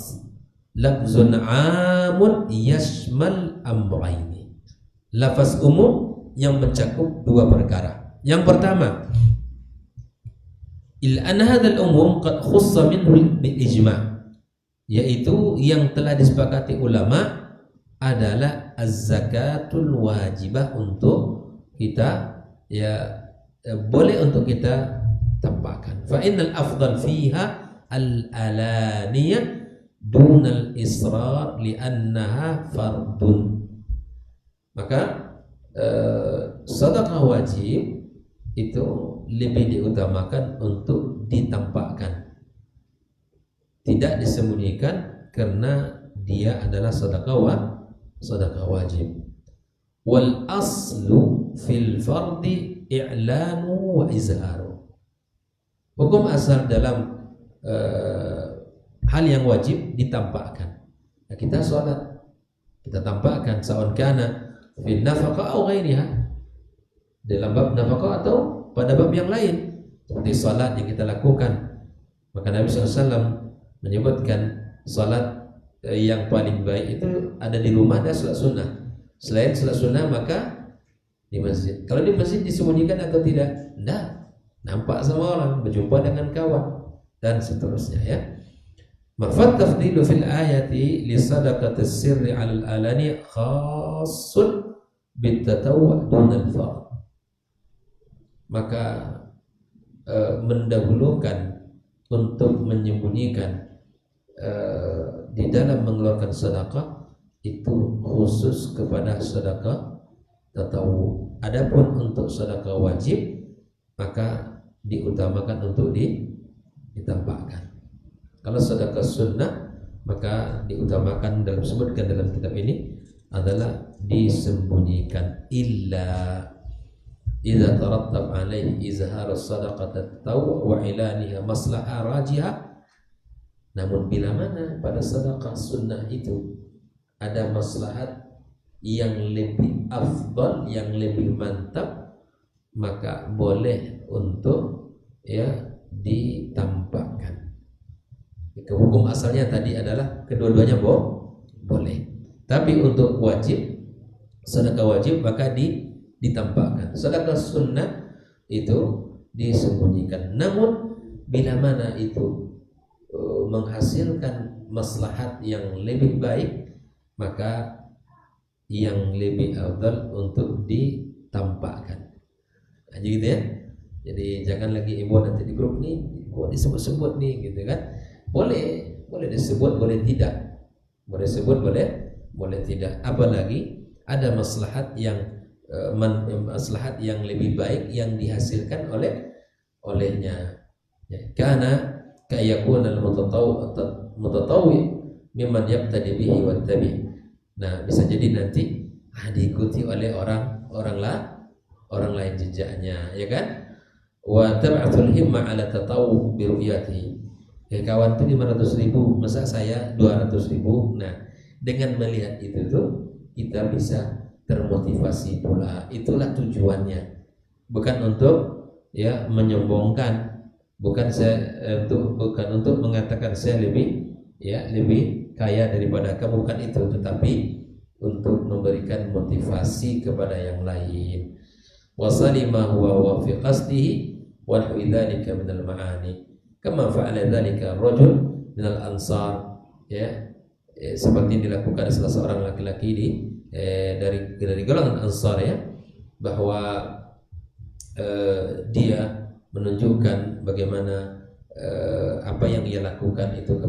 lafzun 'amun yashmal amrayni. Lafaz umum yang mencakup 2 perkara. Yang pertama, il an hadzal umum qad khussa minhu bil ijma', yaitu yang telah disepakati ulama adalah az-zakatul wajibah untuk kita ya boleh untuk kita tampakkan. Fa innal afdal fiha al-alaniyah dunal israr li'annaha fardun. Maka sedekah wajib itu lebih diutamakan untuk ditampakkan. tidak disembunyikan karena dia adalah sedekah wajib. Wal aslu fil fardi i'lanu wa izharu. Hukum asal dalam hal yang wajib ditampakkan. Nah, kita sholat kita tampakkan saun kana fil nafaqah atau ghairiha, dalam bab nafaqah atau pada bab yang lain seperti salat yang kita lakukan. Maka Nabi SAW menyebutkan salat yang paling baik itu ada di rumah dan salat sunnah. Selain salat sunnah maka di masjid. Kalau di masjid disembunyikan atau tidak? Tidak. Nampak sama orang, berjumpa dengan kawan dan seterusnya ya. Mafat tafdilu fil ayati li sadaqati sirri 'alal alani khassun bitatawwu' dunal fard. Maka mendahulukan untuk menyembunyikan di dalam mengeluarkan sedekah itu khusus kepada sedekah tatawwu. Adapun untuk sedekah wajib maka diutamakan untuk ditampakkan. Kalau sedekah sunnah maka diutamakan dalam sebutkan dalam kitab ini adalah disembunyikan illa idza tarattab alaihi izhar as-sadaqah tatawwu wa ilaniha maslahah rajihah. Namun bila mana pada sedekah sunnah itu ada maslahat yang lebih afdal, yang lebih mantap, maka boleh untuk ditampakkan. Hukum asalnya tadi adalah kedua-duanya boleh. Tapi untuk wajib, sedekah wajib maka ditampakkan. Sedekah sunnah itu disembunyikan. Namun bila mana itu menghasilkan maslahat yang lebih baik, maka yang lebih afdal untuk ditampakkan. Nah, gitu ya. Jadi jangan lagi ibu nanti di grup nih, disebut-sebut nih, gitu kan? Boleh disebut, boleh tidak. Boleh sebut, boleh tidak. Apalagi ada maslahat yang lebih baik yang dihasilkan olehnya. Ya, karena kayakun al-mutatawwi mimman yaqtadi bihi wattabi. Nah, bisa jadi nanti diikuti oleh orang lain jejaknya, ya kan? Wa tab'atul himma 'ala tatawwu bi ru'yatihi. Kawan itu 500.000, masa saya 200.000. Nah, dengan melihat itu tuh kita bisa termotivasi pula. Itulah tujuannya. Bukan untuk menyombongkan, bukan untuk mengatakan saya lebih kaya daripada kamu, bukan itu, tetapi untuk memberikan motivasi kepada yang lain. Wasalima huwa wa fi qasdihi wa dzalika min al-ma'ani kama fa'ala dzalika rajul min al-ansar, seperti yang dilakukan salah seorang laki-laki dari golongan Ansar, bahwa dia menunjukkan bagaimana apa yang ia lakukan itu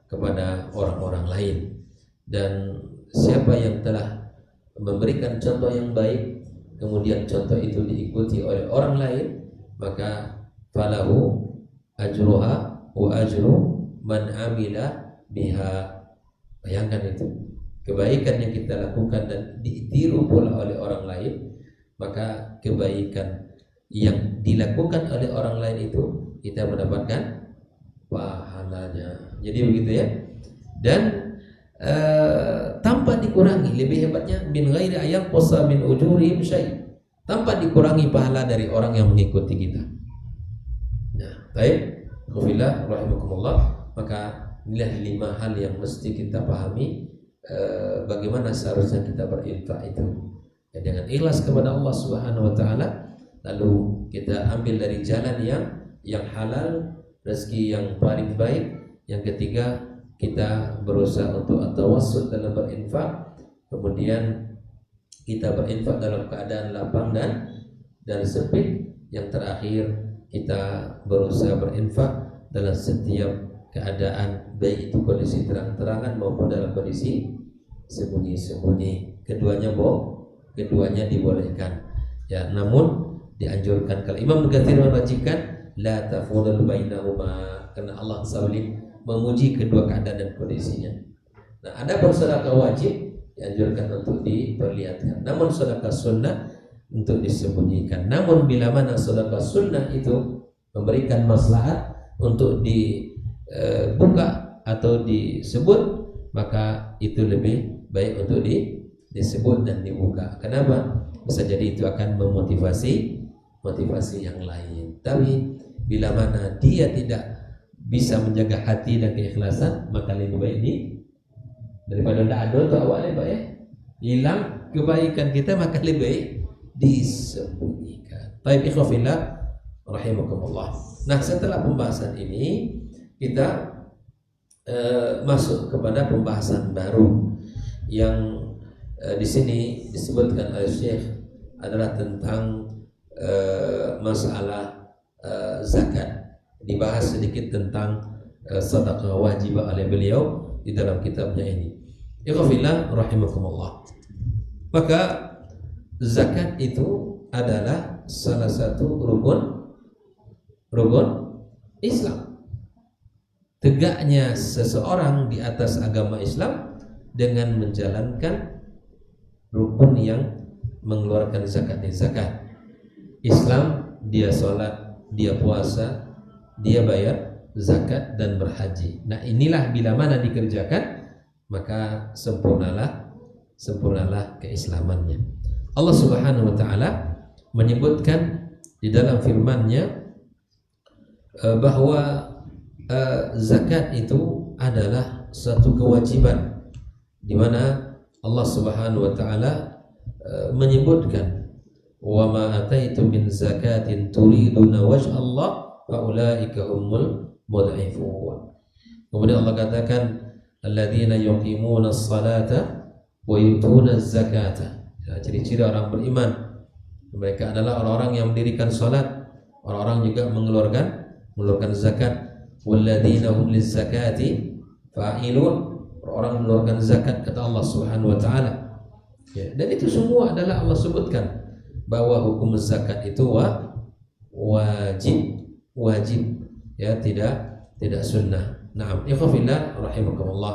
kepada orang-orang lain, dan siapa yang telah memberikan contoh yang baik kemudian contoh itu diikuti oleh orang lain, maka falahu ajruha wa ajru man amila biha. Bayangkan itu, kebaikan yang kita lakukan dan ditiru pula oleh orang lain, maka kebaikan yang dilakukan oleh orang lain itu kita mendapatkan pahalanya. Jadi begitu ya. Dan tanpa dikurangi, lebih hebatnya, min ghairi ayat qasa min ujurihim syai', tanpa dikurangi pahala dari orang yang mengikuti kita. Nah, baik, alhamdulillah rahimakumullah. Maka inilah 5 hal yang mesti kita pahami, bagaimana seharusnya kita berinfak itu dengan ikhlas kepada Allah Subhanahu wa taala, lalu kita ambil dari jalan yang halal, rezeki yang paling baik. Yang ketiga, kita berusaha untuk at-tawassul dalam berinfak. Kemudian kita berinfak dalam keadaan lapang dan sempit. Yang terakhir, kita berusaha berinfak dalam setiap keadaan, baik itu kondisi terang-terangan maupun dalam kondisi sembunyi-sembunyi. Keduanya dibolehkan. Ya, namun dianjurkan. Kalau Imam Mughazir merajikan la tafudul bainahuma, karena Allah SWT memuji kedua keadaan dan kondisinya. Nah, ada sedekah wajib dianjurkan untuk diperlihatkan, namun sedekah sunnah untuk disembunyikan. Namun bila mana sedekah sunnah itu memberikan maslahat untuk dibuka atau disebut, maka itu lebih baik untuk disebut dan dibuka. Kenapa? Bisa jadi itu akan memotivasi yang lain. Tapi bila mana dia tidak bisa menjaga hati dan keikhlasan, maka lebih baik daripada tidak ada tu awalnya baik hilang kebaikan kita, maka lebih baik disembunyikan. Baik, ikhwafillah rahimakumullah. Nah, setelah pembahasan ini kita masuk kepada pembahasan baru yang di sini disebutkan oleh Syekh adalah tentang masalah zakat. Dibahas sedikit tentang sedekah wajib oleh beliau di dalam kitabnya ini. Ikhwafillah rahimakumullah. Maka zakat itu adalah salah satu rukun Islam. Tegaknya seseorang di atas agama Islam dengan menjalankan rukun yang mengeluarkan zakat. Islam, dia sholat, dia puasa, dia bayar zakat dan berhaji. Nah, inilah bila mana dikerjakan, maka sempurnalah keislamannya. Allah Subhanahu wa taala menyebutkan di dalam firman-Nya bahwa zakat itu adalah suatu kewajiban, di mana Allah Subhanahu wa taala menyebutkan wa ma ataitum min zakatin turiduna wajha Allah fa ulaika humul mudhifun. Kemudian Allah katakan alladzina yuqimuna as-salata wa yu'tuna az-zakata. Ciri-ciri orang beriman, mereka adalah orang-orang yang mendirikan salat, orang-orang juga mengeluarkan zakat. Walladzina hum liz-zakati fa'ilun, orang mengeluarkan zakat, kata Allah Subhanahu wa taala. Ya, dan itu semua adalah Allah sebutkan bahwa hukum zakat itu wajib, ya, tidak sunnah. Naam, ikhwafillah rahimakumullah.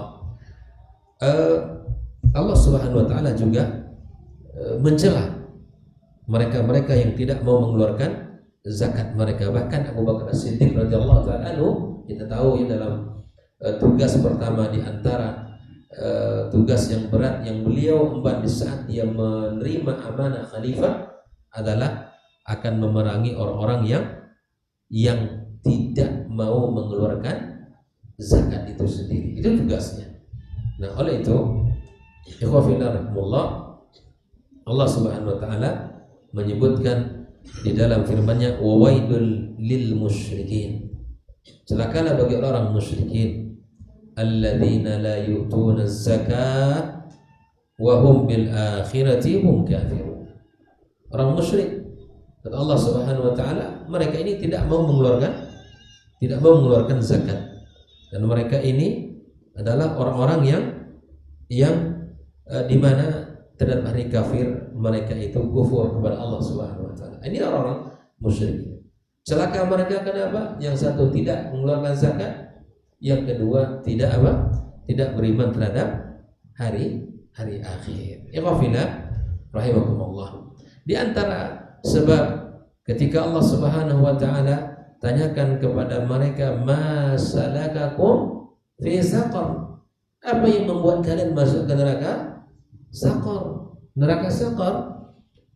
Allah Subhanahu wa taala juga mencela mereka-mereka yang tidak mau mengeluarkan zakat mereka. Bahkan Abu Bakar As-Siddiq radhiyallahu taala anhu, kita tahu ya, dalam tugas pertama di antara tugas yang berat yang beliau emban di saat dia menerima amanah khalifah adalah akan memerangi orang-orang yang tidak mau mengeluarkan zakat itu sendiri. Itu tugasnya. Nah, oleh itu ikhwafillah rahimahullah, Allah Subhanahu wa taala menyebutkan di dalam firman-Nya wa wailul lil musyrikin. Celakalah bagi orang musyrikin alladzina la yu'tuna az-zakah wa hum bil akhirati hum kafirun. Orang musyrik, kata Allah Subhanahu wa taala, mereka ini tidak mau mengeluarkan zakat, dan mereka ini adalah orang-orang yang di mana terhadap hari kafir, mereka itu kufur kepada Allah Subhanahu wa taala. Ini orang-orang musyrik. Celaka mereka kenapa? Yang satu tidak mengeluarkan zakat, yang kedua tidak beriman terhadap hari akhir. Ikhwafillah rahimakumullah. Di antara sebab ketika Allah Subhanahu wa taala tanyakan kepada mereka, ma salakakum fi saqar, apa yang membuat kalian masuk ke neraka saqar?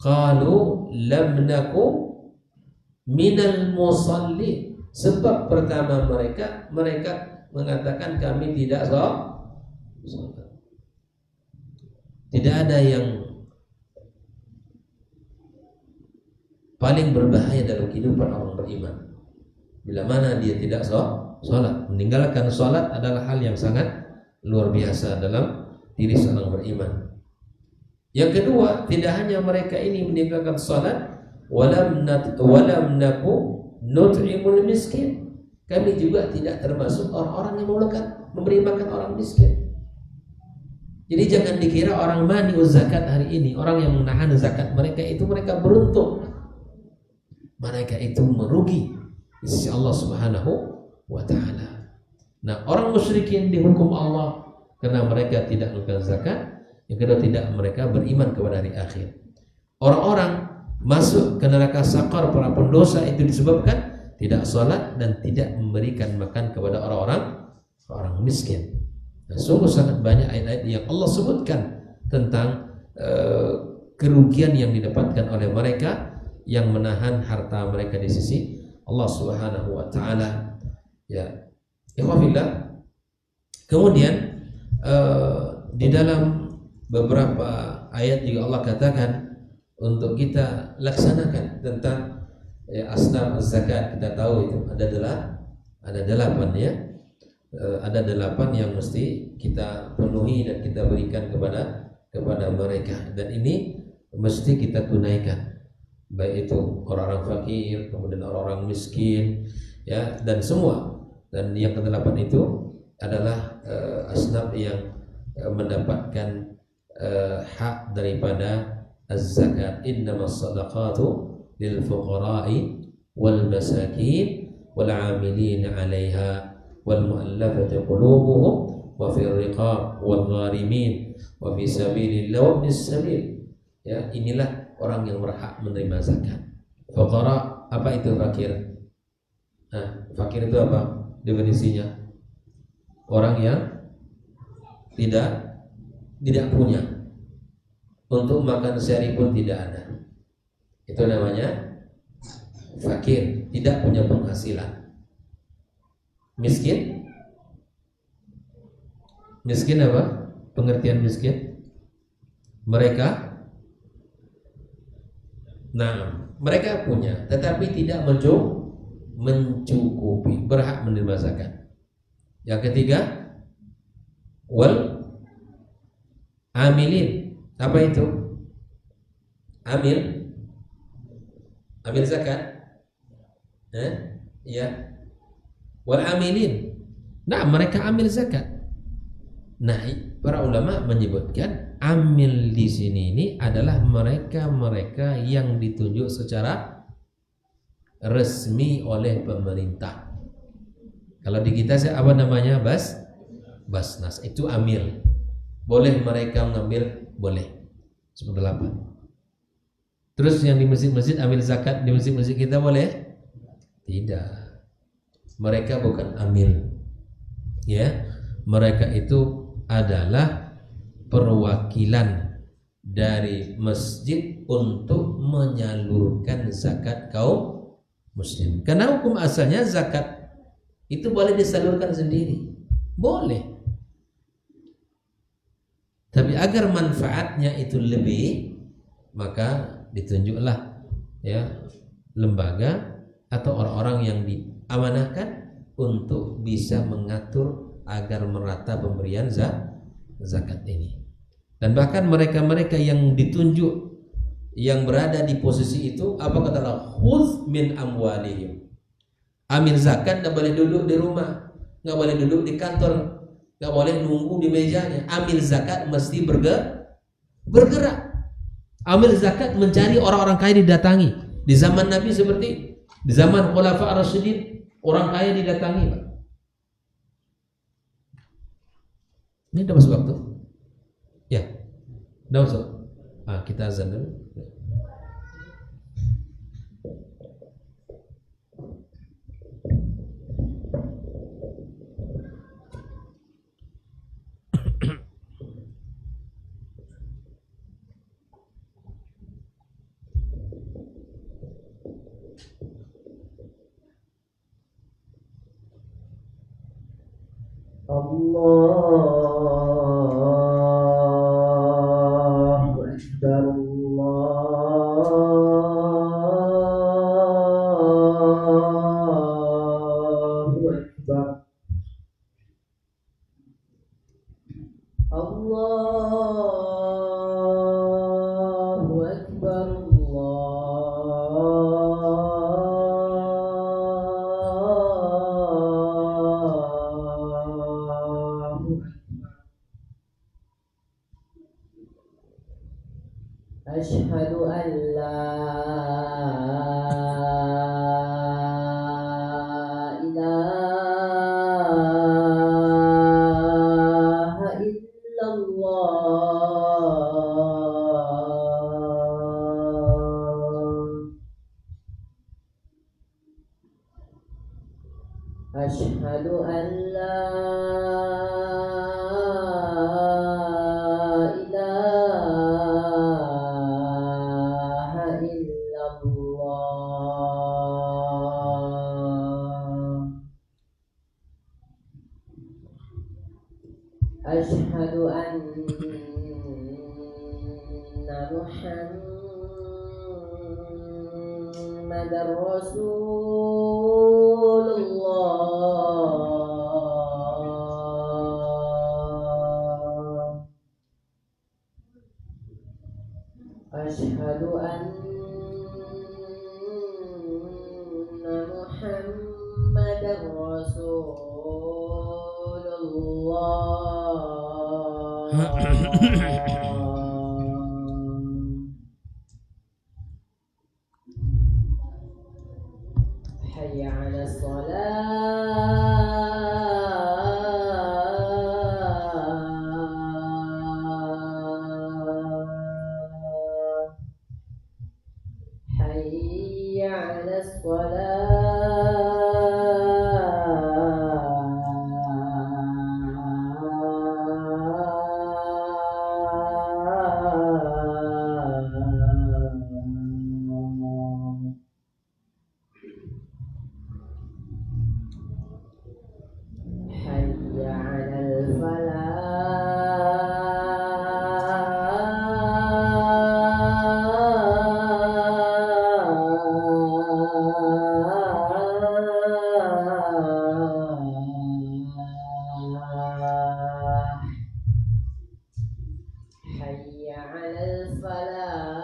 Qalu lam naku minal musallin. Sebab pertama mereka mengatakan kami tidak sholat. Tidak ada yang paling berbahaya dalam kehidupan orang beriman bila mana dia tidak sholat. Meninggalkan sholat adalah hal yang sangat luar biasa dalam diri seorang beriman. Yang kedua, tidak hanya mereka ini meninggalkan sholat, walam naku nut'imul miskin, kami juga tidak termasuk orang-orang yang memberi makan orang miskin. Jadi jangan dikira orang mani'uz zakat hari ini, orang yang menahan zakat mereka beruntung. Mereka itu merugi di sisi Allah Subhanahu wa taala. Nah, orang musyrikin dihukum Allah karena mereka tidak menunaikan zakat. Yang kedua, tidak mereka beriman kepada hari akhir. Orang-orang masuk ke neraka sakar, para pendosa, itu disebabkan tidak sholat dan tidak memberikan makan kepada orang miskin. Nah, sungguh sangat banyak ayat-ayat yang Allah sebutkan tentang kerugian yang didapatkan oleh mereka yang menahan harta mereka di sisi Allah Subhanahu wa taala. Ya. Ikhwafillah. Kemudian di dalam beberapa ayat juga Allah katakan untuk kita laksanakan tentang asnaf zakat. Kita tahu itu ada delapan ya. Ada delapan yang mesti kita penuhi dan kita berikan kepada mereka, dan ini mesti kita tunaikan, baik itu orang-orang fakir, kemudian orang-orang miskin, ya, dan semua. Dan yang kedelapan itu adalah asnaf yang mendapatkan hak daripada az-zakat. Innamas shadaqatu lil fuqara'i wal masakin wal 'amilina 'alaiha wal mu'allafati qulubuhum wa fir riqab wal gharimin wa fi sabilillah wa ibnis sabil. Ya, inilah orang yang berhak menerima zakat. Fuqara, apa itu fakir? Nah, fakir itu apa definisinya? Orang yang tidak punya, untuk makan sehari pun tidak ada. Itu namanya fakir, tidak punya penghasilan. Miskin? Miskin apa? Pengertian miskin? Mereka punya tetapi tidak mencukupi, berhak menerima zakat. Yang ketiga, wal amilin. Apa itu? Amil zakat. Ya. Wal amilin. Nah, mereka amil zakat. Nah, para ulama menyebutkan amil di sini ini adalah mereka yang ditunjuk secara resmi oleh pemerintah. Kalau di kita apa namanya? Basnas. Itu amil. Boleh mereka mengambil? Boleh. 98. Terus yang di masjid-masjid ambil zakat di masjid-masjid kita boleh? Tidak. Mereka bukan amil. Ya. Mereka itu adalah perwakilan dari masjid untuk menyalurkan zakat kaum muslim. Karena hukum asalnya zakat itu boleh disalurkan sendiri. Boleh. Tapi agar manfaatnya itu lebih, maka ditunjuklah ya lembaga atau orang-orang yang diamanahkan untuk bisa mengatur agar merata pemberian zakat ini. Dan bahkan mereka-mereka yang ditunjuk yang berada di posisi itu, apa kata Allah? Khudz min amwalihim. Amil zakat, nggak boleh duduk di rumah, nggak boleh duduk di kantor, nggak boleh nunggu di mejanya. Amil zakat mesti bergerak. Amil zakat mencari orang-orang kaya didatangi. Di zaman Nabi seperti di zaman Khulafa ar-Rasyidin, orang kaya didatangi, Pak. Ini udah masuk waktu? Ya, udah masuk. Kita azan dulu. Allahu Akbar, Allahu Akbar, Allahu Akbar, Allahu Akbar. أشهد أن لا إله إلا الله أشهد أن محمد رسول الله أشهد أن محمد رسول الله حي على الصلاة حي على الصلاة حي على الفلاح حي على الفلاح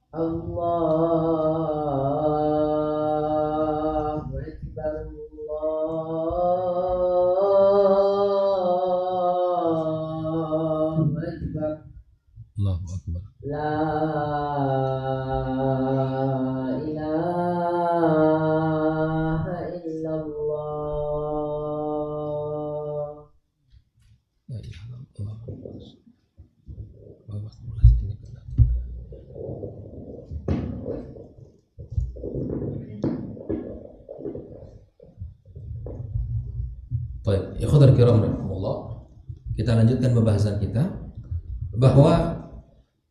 الله أكبر الله أكبر Allahu Akbar. لا إله إلا الله La ilaha illallah. Baik, ikhwatul kiram rahimakumullah. Kita lanjutkan pembahasan kita bahwa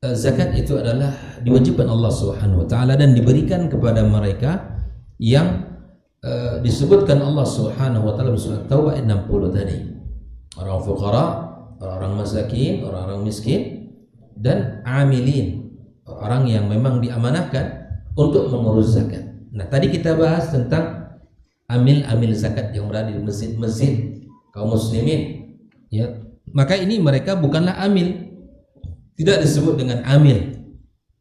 zakat itu adalah diwajibkan Allah Subhanahu wa taala dan diberikan kepada mereka yang disebutkan Allah Subhanahu wa taala di surat Taubah ayat 60 tadi. Orang fuqara, orang masakin, orang miskin dan amilin, orang yang memang diamanahkan untuk mengurus zakat. Nah, tadi kita bahas tentang amil zakat yang berada di masjid-masjid kaum muslimin, ya. Maka ini mereka bukanlah amil, tidak disebut dengan amil,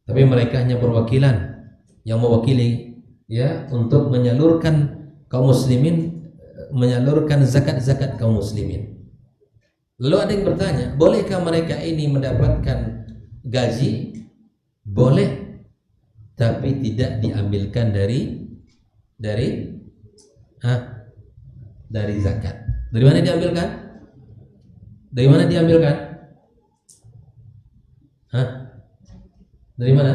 tapi mereka hanya perwakilan yang mewakili, ya, untuk menyalurkan kaum muslimin, menyalurkan zakat kaum muslimin. Lalu ada yang bertanya, bolehkah mereka ini mendapatkan gaji? Boleh, tapi tidak diambilkan dari zakat. Dari mana diambilkan? Dari mana diambilkan? Dari mana?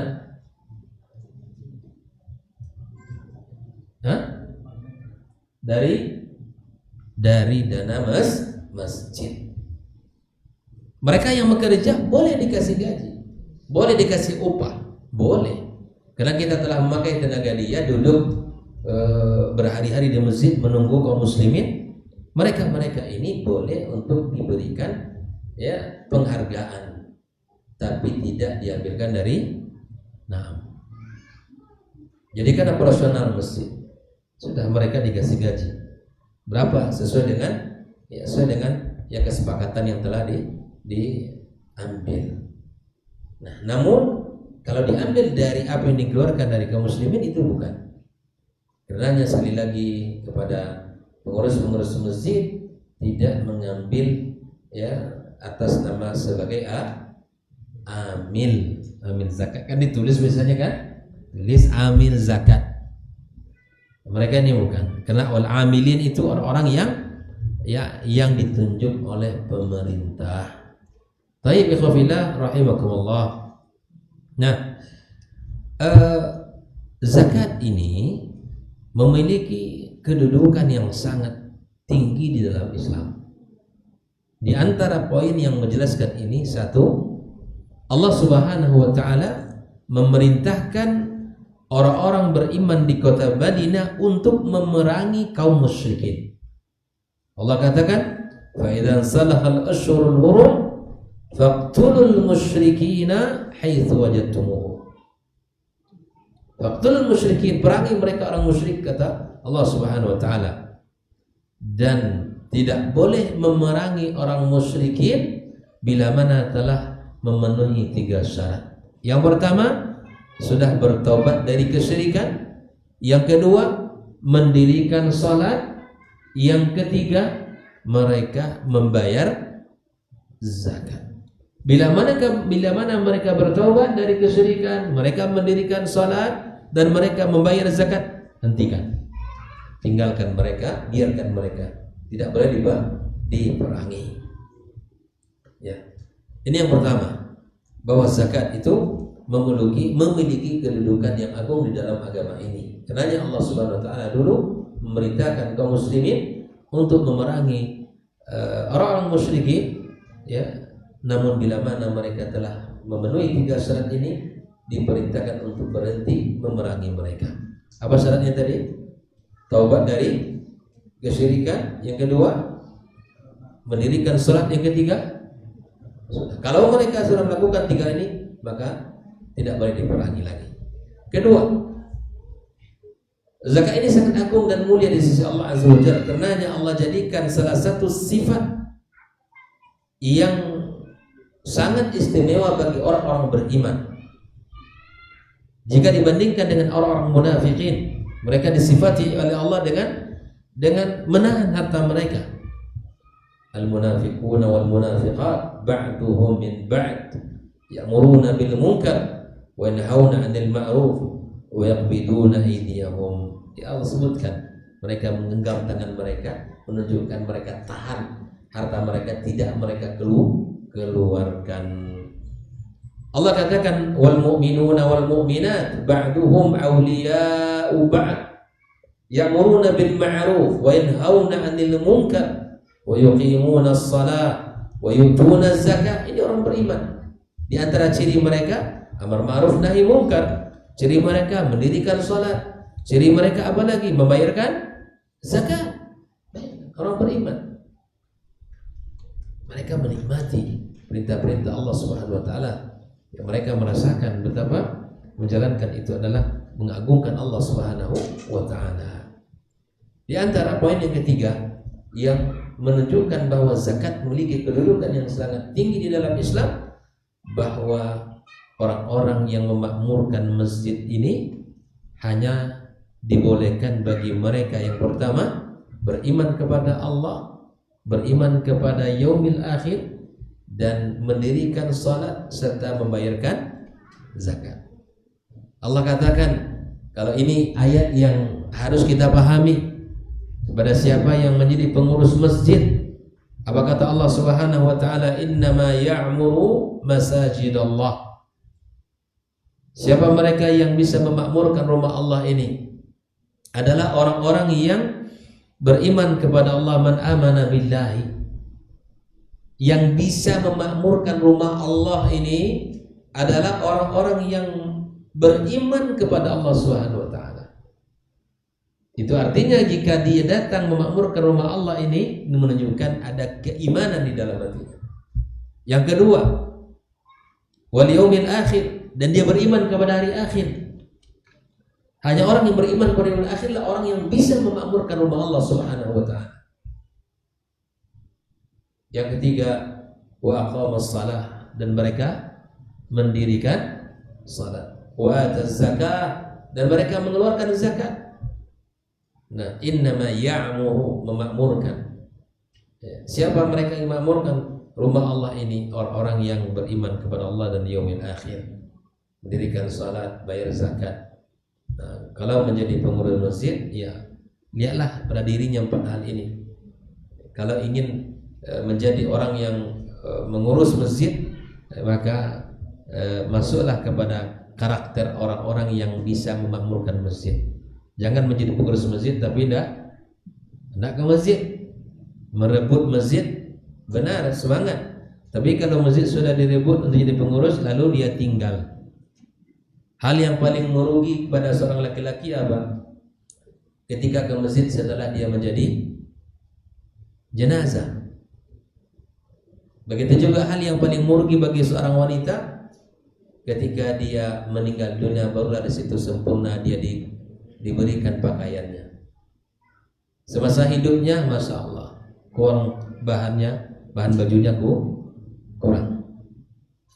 Dari dana masjid. Mereka yang bekerja boleh dikasih gaji, boleh dikasih upah, boleh. Karena kita telah memakai tenaga dia duduk berhari-hari di masjid menunggu kaum muslimin. Mereka ini boleh untuk diberikan, ya, penghargaan, tapi tidak diambilkan dari jadi kan operasional masjid sudah mereka dikasih gaji berapa sesuai dengan kesepakatan yang telah diambil. Nah, namun kalau diambil dari apa yang dikeluarkan dari kaum muslimin itu bukan. Karenanya sekali lagi kepada pengurus masjid tidak mengambil, ya, atas nama sebagai amil zakat. Kan ditulis biasanya kan? Tulis amil zakat. Mereka ini bukan. Karena wal amilin itu orang-orang yang ya yang ditunjuk oleh pemerintah. Taib ikhwafillah rahimakumullah. Nah, zakat ini memiliki kedudukan yang sangat tinggi di dalam Islam. Di antara poin yang menjelaskan ini, satu, Allah Subhanahu wa taala memerintahkan orang-orang beriman di kota Madinah untuk memerangi kaum musyrikin. Allah katakan, "Fa idza salahal ashhurul hurum faqtulul musyrikina haitsu wajadtumuhum." Faqtulul musyrikin, perangi mereka orang musyrik, kata Allah Subhanahu wa taala. Dan tidak boleh memerangi orang musyrikin bila mana telah memenuhi 3 syarat. Yang pertama, sudah bertobat dari kesyirikan. Yang kedua, mendirikan salat. Yang ketiga, mereka membayar zakat. Bila mana mereka bertobat dari kesyirikan, mereka mendirikan salat dan mereka membayar zakat, hentikan. Tinggalkan mereka, biarkan mereka. Tidak boleh diperangi. Ya. Ini yang pertama, bahwa zakat itu memiliki kedudukan yang agung di dalam agama ini. Karena Allah Subhanahu wa taala dulu memerintahkan kaum muslimin untuk memerangi orang-orang musyrikin, ya. Namun bila mana mereka telah memenuhi 3 syarat ini, diperintahkan untuk berhenti memerangi mereka. Apa syaratnya tadi? Taubat dari kesyirikan. Yang kedua, mendirikan salat. Yang ketiga, kalau mereka sudah melakukan 3 ini, maka tidak boleh diperangi lagi. Kedua, zakat ini sangat agung dan mulia di sisi Allah Azza wa Jalla, karena Allah jadikan salah satu sifat yang sangat istimewa bagi orang-orang beriman. Jika dibandingkan dengan orang-orang munafikin, mereka disifati oleh Allah dengan menahan harta mereka. Al-munafiquna wal munafiqat ba'duhum min ba'd ya'muruna bil munkar wa yanhauna 'anil ma'ruf wa yaqbiduna aydiyahum. Ya, Allah sebutkan mereka menggenggam tangan mereka, menunjukkan mereka tahan harta mereka, tidak mereka keluarkan. Allah katakan, wal mu'minuna wal mu'minat ba'duhum awliya'u ba'd ya'muruna bil ma'ruf wa yanhauna 'anil munkar wa yuqimuna as-shalah wa yu'tuna az-zakah. Ini orang beriman. Di antara ciri mereka amar ma'ruf nahi munkar. Ciri mereka mendirikan salat. Ciri mereka apa lagi? Membayarkan zakat. Orang beriman. Mereka menikmati perintah-perintah Allah Subhanahu wa taala. Yang mereka merasakan betapa menjalankan itu adalah mengagungkan Allah Subhanahu wa taala. Di antara poin yang ketiga yang menunjukkan bahwa zakat memiliki kedudukan yang sangat tinggi di dalam Islam, bahwa orang-orang yang memakmurkan masjid ini hanya dibolehkan bagi mereka yang pertama beriman kepada Allah, beriman kepada yaumil akhir, dan mendirikan salat serta membayarkan zakat. Allah katakan, kalau ini ayat yang harus kita pahami, kepada siapa yang menjadi pengurus masjid, apa kata Allah Subhanahu wa taala? Innama ya'muru masajidallah. Siapa mereka yang bisa memakmurkan rumah Allah ini? Adalah orang-orang yang beriman kepada Allah, man amana billahi. Yang bisa memakmurkan rumah Allah ini adalah orang-orang yang beriman kepada Allah Subhanahu wa taala. Itu artinya jika dia datang memakmurkan rumah Allah ini menunjukkan ada keimanan di dalam hatinya. Yang kedua, wal yaumil akhir, dan dia beriman kepada hari akhir. Hanya orang yang beriman kepada hari akhir adalah orang yang bisa memakmurkan rumah Allah Subhanahu wa taala. Yang ketiga, wa aqamas shalah, dan mereka mendirikan salat. Wa ataz zakah, dan mereka mengeluarkan zakat. Nah, innama ya'muru, memakmurkan. Siapa mereka yang memakmurkan rumah Allah ini? Orang-orang yang beriman kepada Allah dan yaumil akhir, mendirikan salat, bayar zakat. Nah, kalau menjadi pengurus masjid, ya lihatlah pada dirinya 4 hal ini. Kalau ingin menjadi orang yang mengurus masjid, maka masuklah kepada karakter orang-orang yang bisa memakmurkan masjid. Jangan menjadi pengurus masjid tapi tidak ke masjid, merebut masjid, benar, semangat. Tapi kalau masjid sudah direbut untuk jadi pengurus lalu dia tinggal. Hal yang paling merugi kepada seorang laki-laki apa? Ketika ke masjid setelah dia menjadi jenazah. Begitu juga hal yang paling merugi bagi seorang wanita ketika dia meninggal dunia, barulah di situ sempurna dia diberikan pakaiannya. Semasa hidupnya, masya Allah, kurang bahan bajunya kurang.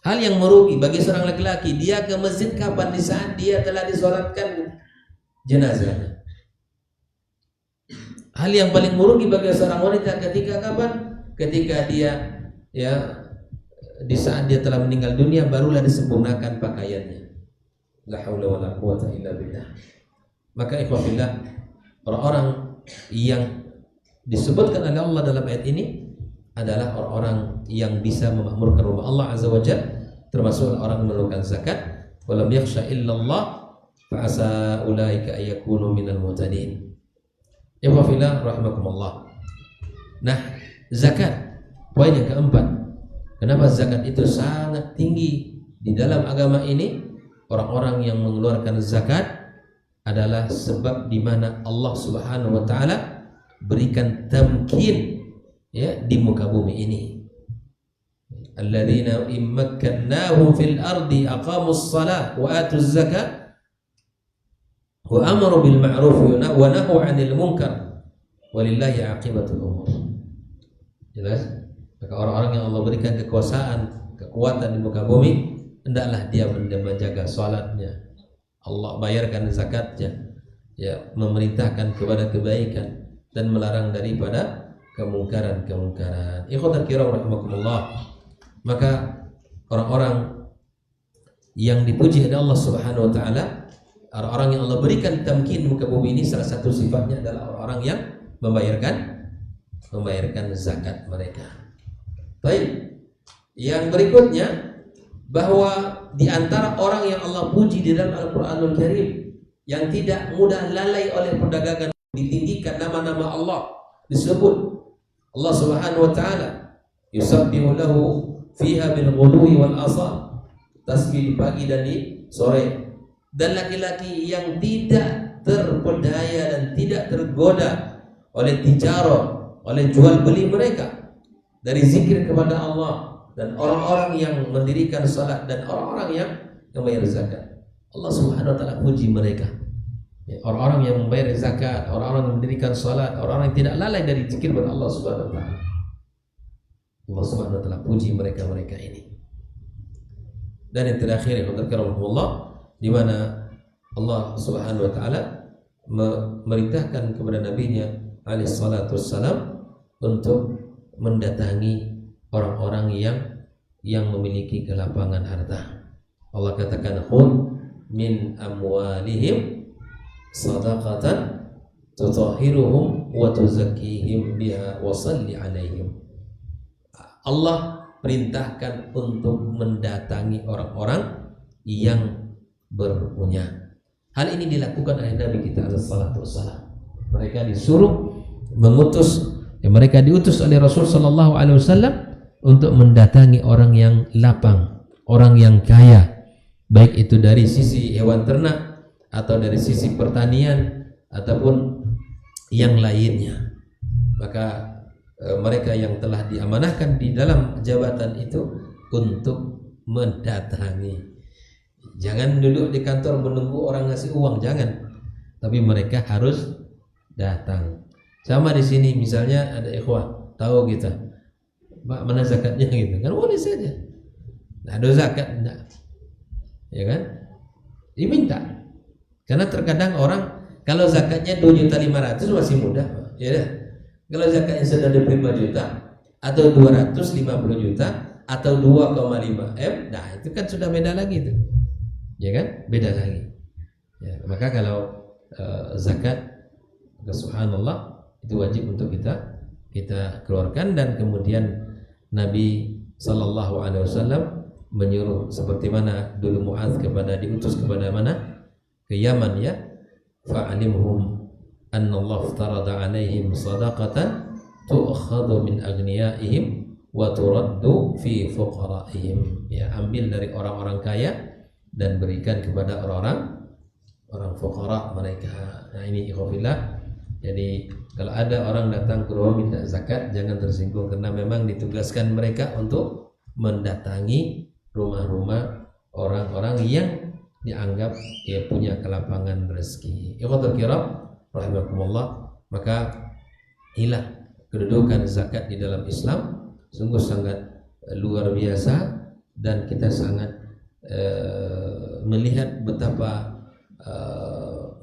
Hal yang merugi bagi seorang laki-laki, dia ke masjid kapan? Di saat dia telah disolatkan jenazahnya. Hal yang paling merugi bagi seorang wanita ketika kapan? Ketika dia di saat dia telah meninggal dunia barulah disempurnakan pakaiannya. La haula wala quwata illa billah. Maka ikhwafillah, orang-orang yang disebutkan oleh Allah dalam ayat ini adalah orang-orang yang bisa memakmurkan rumah Allah Azza wa Jalla, termasuk orang yang menunaikan zakat. Walam yakhsha illallah fa asa ulaika ayakunu minal muhtadin. Ikhwafillah rahimakumullah. Nah, zakat, poin yang keempat. Kenapa zakat itu sangat tinggi di dalam agama ini? Orang-orang yang mengeluarkan zakat adalah sebab di mana Allah Subhanahu wa taala berikan tamkin di muka bumi ini. Alladzina immakkannahum fil ardi aqamus shalah wa atuz zakah wa amaru bil ma'ruf wa nahu 'anil munkar walillahi 'aqibatul umur. Jelas? Maka orang-orang yang Allah berikan kekuatan di muka bumi, hendaklah dia menjaga salatnya, Allah bayarkan zakatnya, memerintahkan kepada kebaikan dan melarang daripada kemungkaran-kemungkaran. Ikhwatal kiram rahimakumullah. Maka orang-orang yang dipuji oleh Allah Subhanahu wa taala, orang-orang yang Allah berikan tamkin di muka bumi ini, salah satu sifatnya adalah orang-orang yang membayarkan zakat mereka. Baik. Yang berikutnya, bahwa di antara orang yang Allah puji di dalam Al-Qur'anul Karim yang tidak mudah lalai oleh perdagangan, ditinggikan nama-nama Allah, disebut Allah Subhanahu wa taala, yusabbihu lahu fiha bil ghudwi wal asal, tasbih di pagi dan di sore. Dan laki-laki yang tidak terpedaya dan tidak tergoda oleh tijarah, oleh jual beli mereka dari zikir kepada Allah, dan orang-orang yang mendirikan salat dan orang-orang yang membayar zakat. Allah Subhanahu wa taala puji mereka. Orang-orang yang membayar zakat, orang-orang yang mendirikan salat, orang-orang yang tidak lalai dari zikir kepada Allah Subhanahu wa taala. Allah Subhanahu wa taala puji mereka-mereka ini. Dan yang terakhir, Allah, di mana Allah Subhanahu wa taala memerintahkan kepada nabinya alaihi salatu wassalam untuk mendatangi orang-orang yang memiliki kelapangan harta. Allah katakan, khudh min amwalihim sadaqatan tutahhiruhum wa tuzakkihim biha wa shalli alaihim. Allah perintahkan untuk mendatangi orang-orang yang berpunya. Hal ini dilakukan oleh Nabi kita alaihi salatu wassalam. Mereka disuruh mereka diutus oleh Rasul sallallahu alaihi wasallam untuk mendatangi orang yang lapang, orang yang kaya, baik itu dari sisi hewan ternak atau dari sisi pertanian ataupun yang lainnya. Maka mereka yang telah diamanahkan di dalam jabatan itu untuk mendatangi. Jangan duduk di kantor menunggu orang ngasih uang, jangan. Tapi mereka harus datang. Sama di sini misalnya ada ikhwah tahu kita, Pak, mana zakatnya gitu kan, boleh saja. Nah, ada zakat enggak? Ya kan? Diminta. Karena terkadang orang kalau zakatnya 2.500.000 masih mudah, ya dah. Kalau zakatnya sudah 25 juta atau 250 juta atau 2,5 M, nah itu kan sudah beda lagi itu. Ya kan? Beda lagi. Ya, maka kalau zakat, subhanallah, itu wajib untuk kita kita keluarkan. Dan kemudian Nabi Sallallahu Alaihi Wasallam menyuruh seperti mana dulu Mu'adz diutus kepada mana, ke Yaman ya, fa'alimhum anna Allah aftarada alaihim sadaqatan tu'khadhu min agniyaihim wa turaddu fi fuqaraihim, ya, ambil dari orang-orang kaya dan berikan kepada orang fuqara mereka. Nah ini ikhwafillah, jadi kalau ada orang datang ke rumah minta zakat, jangan tersinggung, karena memang ditugaskan mereka untuk mendatangi rumah-rumah orang-orang yang dianggap ya punya kelapangan rezeki. Ikhwatul kiram rahimakumullah, maka inilah kedudukan zakat di dalam Islam, sungguh sangat luar biasa, dan kita sangat melihat betapa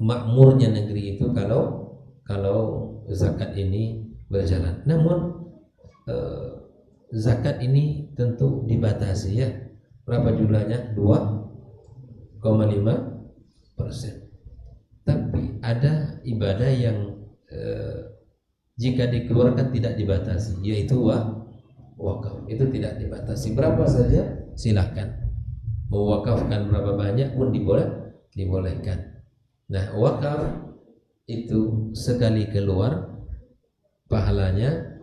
makmurnya negeri itu kalau zakat ini berjalan. Namun zakat ini tentu dibatasi ya. Berapa jumlahnya? 2,5%. Tapi ada ibadah yang jika dikeluarkan tidak dibatasi, yaitu wakaf. Itu tidak dibatasi, berapa saja silahkan. Mewakafkan berapa banyak pun dibolehkan. Nah, wakaf itu sekali keluar pahalanya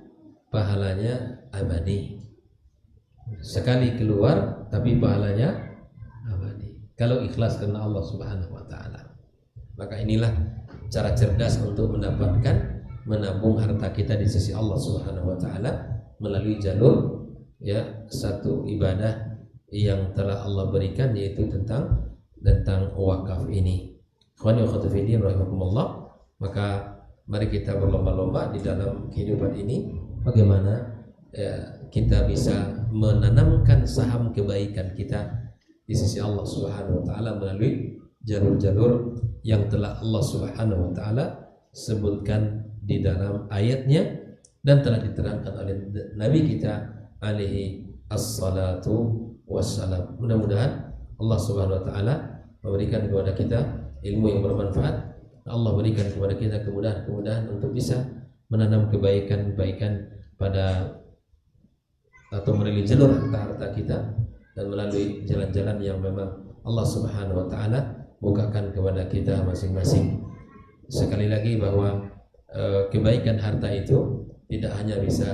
abadi. Sekali keluar tapi pahalanya abadi kalau ikhlas karena Allah Subhanahu wa taala. Maka inilah cara cerdas untuk mendapatkan, menabung harta kita di sisi Allah Subhanahu wa taala melalui jalur ya satu ibadah yang telah Allah berikan, yaitu tentang wakaf ini. Ikhwani wa akhwati fillah rahimakumullah, maka mari kita berlomba-lomba di dalam kehidupan ini bagaimana kita bisa menanamkan saham kebaikan kita di sisi Allah Subhanahu wa taala melalui jalur-jalur yang telah Allah Subhanahu wa taala sebutkan di dalam ayatnya dan telah diterangkan oleh Nabi kita alaihi assalatu wassalam. Mudah-mudahan Allah Subhanahu wa taala memberikan kepada kita ilmu yang bermanfaat. Allah berikan kepada kita kemudahan untuk bisa menanam kebaikan-kebaikan pada atau melalui jalur harta kita dan melalui jalan-jalan yang memang Allah Subhanahu wa taala bukakan kepada kita masing-masing. Sekali lagi bahwa kebaikan harta itu tidak hanya bisa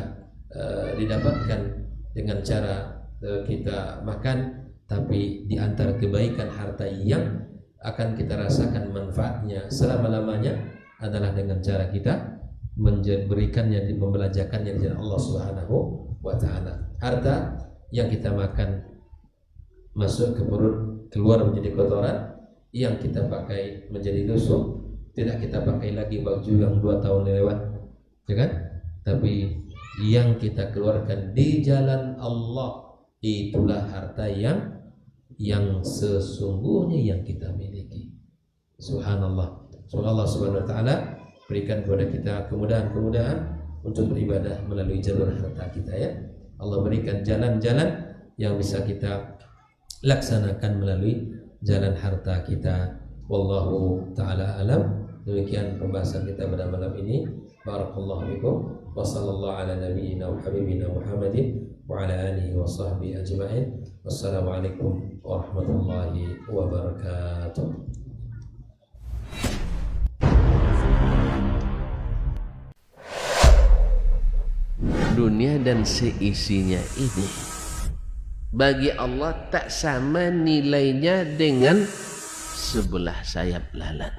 didapatkan dengan cara kita makan, tapi di antara kebaikan harta yang akan kita rasakan manfaatnya selama-lamanya adalah dengan cara kita memberikannya, membelajarkannya di jalan Allah Subhanahu wa taala. Harta yang kita makan masuk ke perut, keluar menjadi kotoran, yang kita pakai menjadi lusuk, tidak kita pakai lagi baju yang 2 tahun lewat, ya kan? Tapi yang kita keluarkan di jalan Allah, itulah harta yang sesungguhnya yang kita miliki. Subhanallah. Semoga Allah Subhanahu wa taala berikan kepada kita kemudahan-kemudahan untuk beribadah melalui jalur harta kita ya. Allah berikan jalan-jalan yang bisa kita laksanakan melalui jalan harta kita. Wallahu taala alam. Demikian pembahasan kita pada malam ini. Barakallahu fikum wa sallallahu ala nabiyyina wa habibina Muhammadin wa ala alihi wa sahbihi ajma'in. Wassalamualaikum warahmatullahi wabarakatuh. Dunia dan seisinya ini bagi Allah tak sama nilainya dengan sebelah sayap lalat.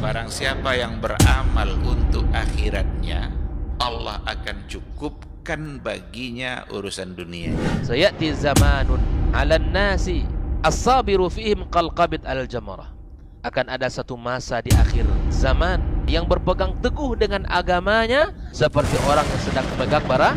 Barang siapa yang beramal untuk akhiratnya, Allah akan cukupkan baginya urusan dunia. Sayati zamanun 'alan nasi as-sabiru fihim qalqabit al-jamarah. Akan ada satu masa di akhir zaman yang berpegang teguh dengan agamanya seperti orang yang sedang memegang bara